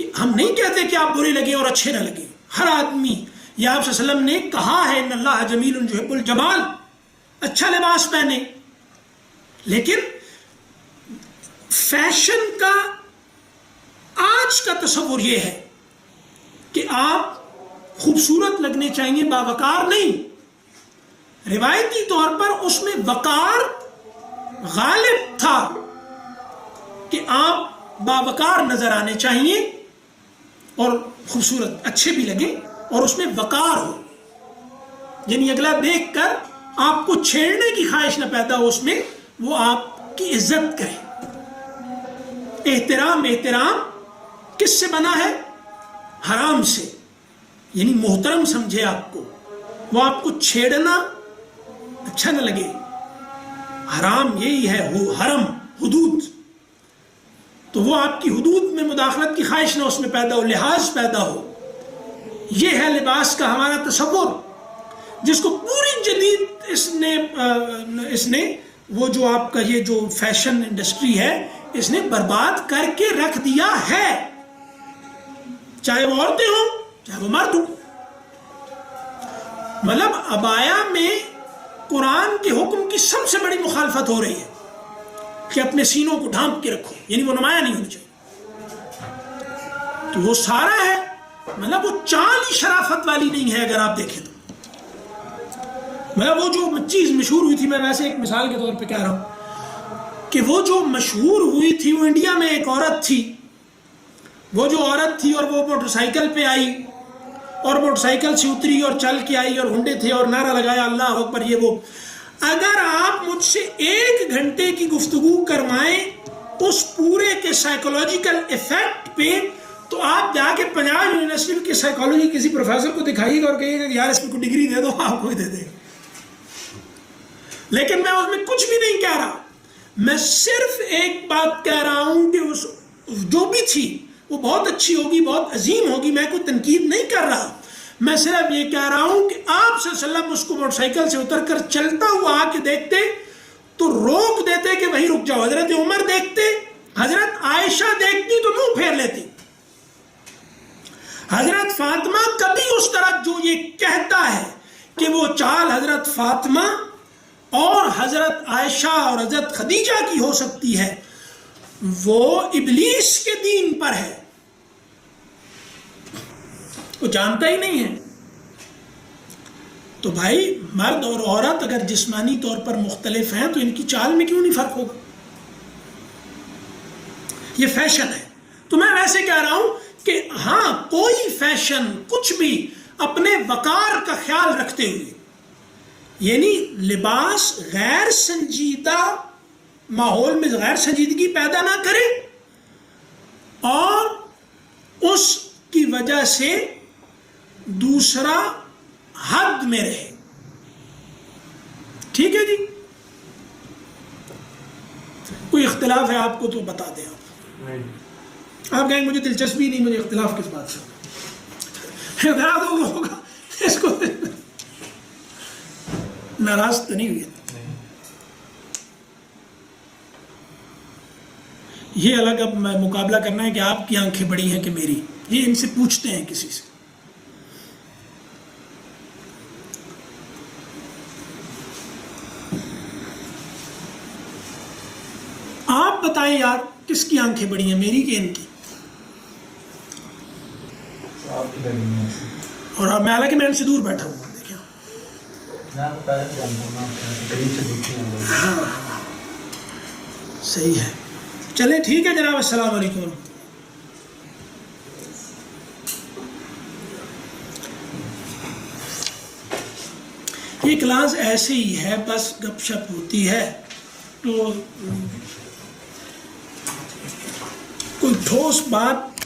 کہ ہم نہیں کہتے کہ آپ برے لگے اور اچھے نہ لگے. ہر آدمی، یا آپ صلی اللہ علیہ وسلم نے کہا ہے ان اللہ جمیل یحب الجمال، اچھا لباس پہنے. لیکن فیشن کا آج کا تصور یہ ہے کہ آپ خوبصورت لگنے چاہیے، باوقار نہیں. روایتی طور پر اس میں وقار غالب تھا کہ آپ باوقار نظر آنے چاہیے اور خوبصورت اچھے بھی لگے اور اس میں وقار ہو، یعنی اگلا دیکھ کر آپ کو چھیڑنے کی خواہش نہ پیدا ہو، اس میں وہ آپ کی عزت کرے. احترام کس سے بنا ہے؟ حرام سے، یعنی محترم سمجھے آپ کو، وہ آپ کو چھیڑنا اچھا نہ لگے. حرام یہی ہے، وہ حرم، حدود، تو وہ آپ کی حدود میں مداخلت کی خواہش نہ اس میں پیدا ہو، لحاظ پیدا ہو. یہ ہے لباس کا ہمارا تصور، جس کو پوری جدید اس نے وہ جو آپ کا یہ جو فیشن انڈسٹری ہے اس نے برباد کر کے رکھ دیا ہے، چاہے وہ عورتیں ہوں چاہے وہ مرد ہوں. مطلب عبایا میں قرآن کے حکم کی سب سے بڑی مخالفت ہو رہی ہے کہ اپنے سینوں کو ڈھانپ کے رکھو، یعنی وہ نمایاں نہیں ہونی چاہیے. تو وہ سارا ہے، مطلب وہ چال ہی شرافت والی نہیں ہے. اگر آپ دیکھیں تو مطلب وہ جو چیز مشہور ہوئی تھی، میں ویسے ایک مثال کے طور پہ کہہ رہا ہوں کہ وہ جو مشہور ہوئی تھی، وہ انڈیا میں ایک عورت تھی، وہ جو عورت تھی اور وہ موٹر سائیکل پہ آئی اور موٹر سائیکل سے اتری اور چل کے آئی اور ہنڈے تھے اور نعرہ لگایا اللہ اکبر یہ وہ. اگر آپ مجھ سے 1 گھنٹے کی گفتگو کروائیں اس پورے کے سائیکولوجیکل ایفیکٹ پہ، تو آپ جا کے پنجاب یونیورسٹی کے سائیکالوجی کسی پروفیسر کو دکھائیے گا اور کہیے گا کہ یار اس میں کوئی ڈگری دے دو، آپ کو ہی دے دے. لیکن میں اس میں کچھ بھی نہیں کہہ رہا، میں صرف ایک بات کہہ رہا ہوں کہ اس جو بھی تھی وہ بہت اچھی ہوگی، بہت عظیم ہوگی، میں کوئی تنقید نہیں کر رہا. میں صرف یہ کہہ رہا ہوں کہ آپ صلی اللہ علیہ وسلم اس کو موٹر سائیکل سے اتر کر چلتا ہوا آ کے دیکھتے تو روک دیتے کہ وہیں رک جاؤ. حضرت عمر دیکھتے، حضرت عائشہ دیکھتی تو منہ پھیر لیتی. حضرت فاطمہ کبھی اس طرح جو یہ کہتا ہے کہ وہ چال حضرت فاطمہ اور حضرت عائشہ اور حضرت خدیجہ کی ہو سکتی ہے، وہ ابلیس کے دین پر ہے، وہ جانتا ہی نہیں ہے. تو بھائی مرد اور عورت اگر جسمانی طور پر مختلف ہیں تو ان کی چال میں کیوں نہیں فرق ہوگا؟ یہ فیشن ہے. تو میں ویسے کہہ رہا ہوں کہ ہاں کوئی فیشن کچھ بھی اپنے وقار کا خیال رکھتے ہوئے، یعنی لباس غیر سنجیدہ ماحول میں غیر سنجیدگی پیدا نہ کرے اور اس کی وجہ سے دوسرا حد میں رہے. ٹھیک ہے جی، کوئی اختلاف ہے آپ کو تو بتا دیں. آپ کہیں مجھے دلچسپی نہیں، مجھے اختلاف کس بات سے ہوگا، اس کو ناراض تو نہیں ہوئے. یہ الگ اب مقابلہ کرنا ہے کہ آپ کی آنکھیں بڑی ہیں کہ میری، یہ ان سے پوچھتے ہیں کسی سے. آپ بتائیں یار کس کی آنکھیں بڑی ہیں، میری کہ ان کی؟ اور میں حالانکہ میں ان سے دور بیٹھا ہوں. صحیح ہے، چلے ٹھیک ہے جناب، السلام علیکم. یہ کلاس ایسے ہی ہے، بس گپ شپ ہوتی ہے، تو کوئی ٹھوس بات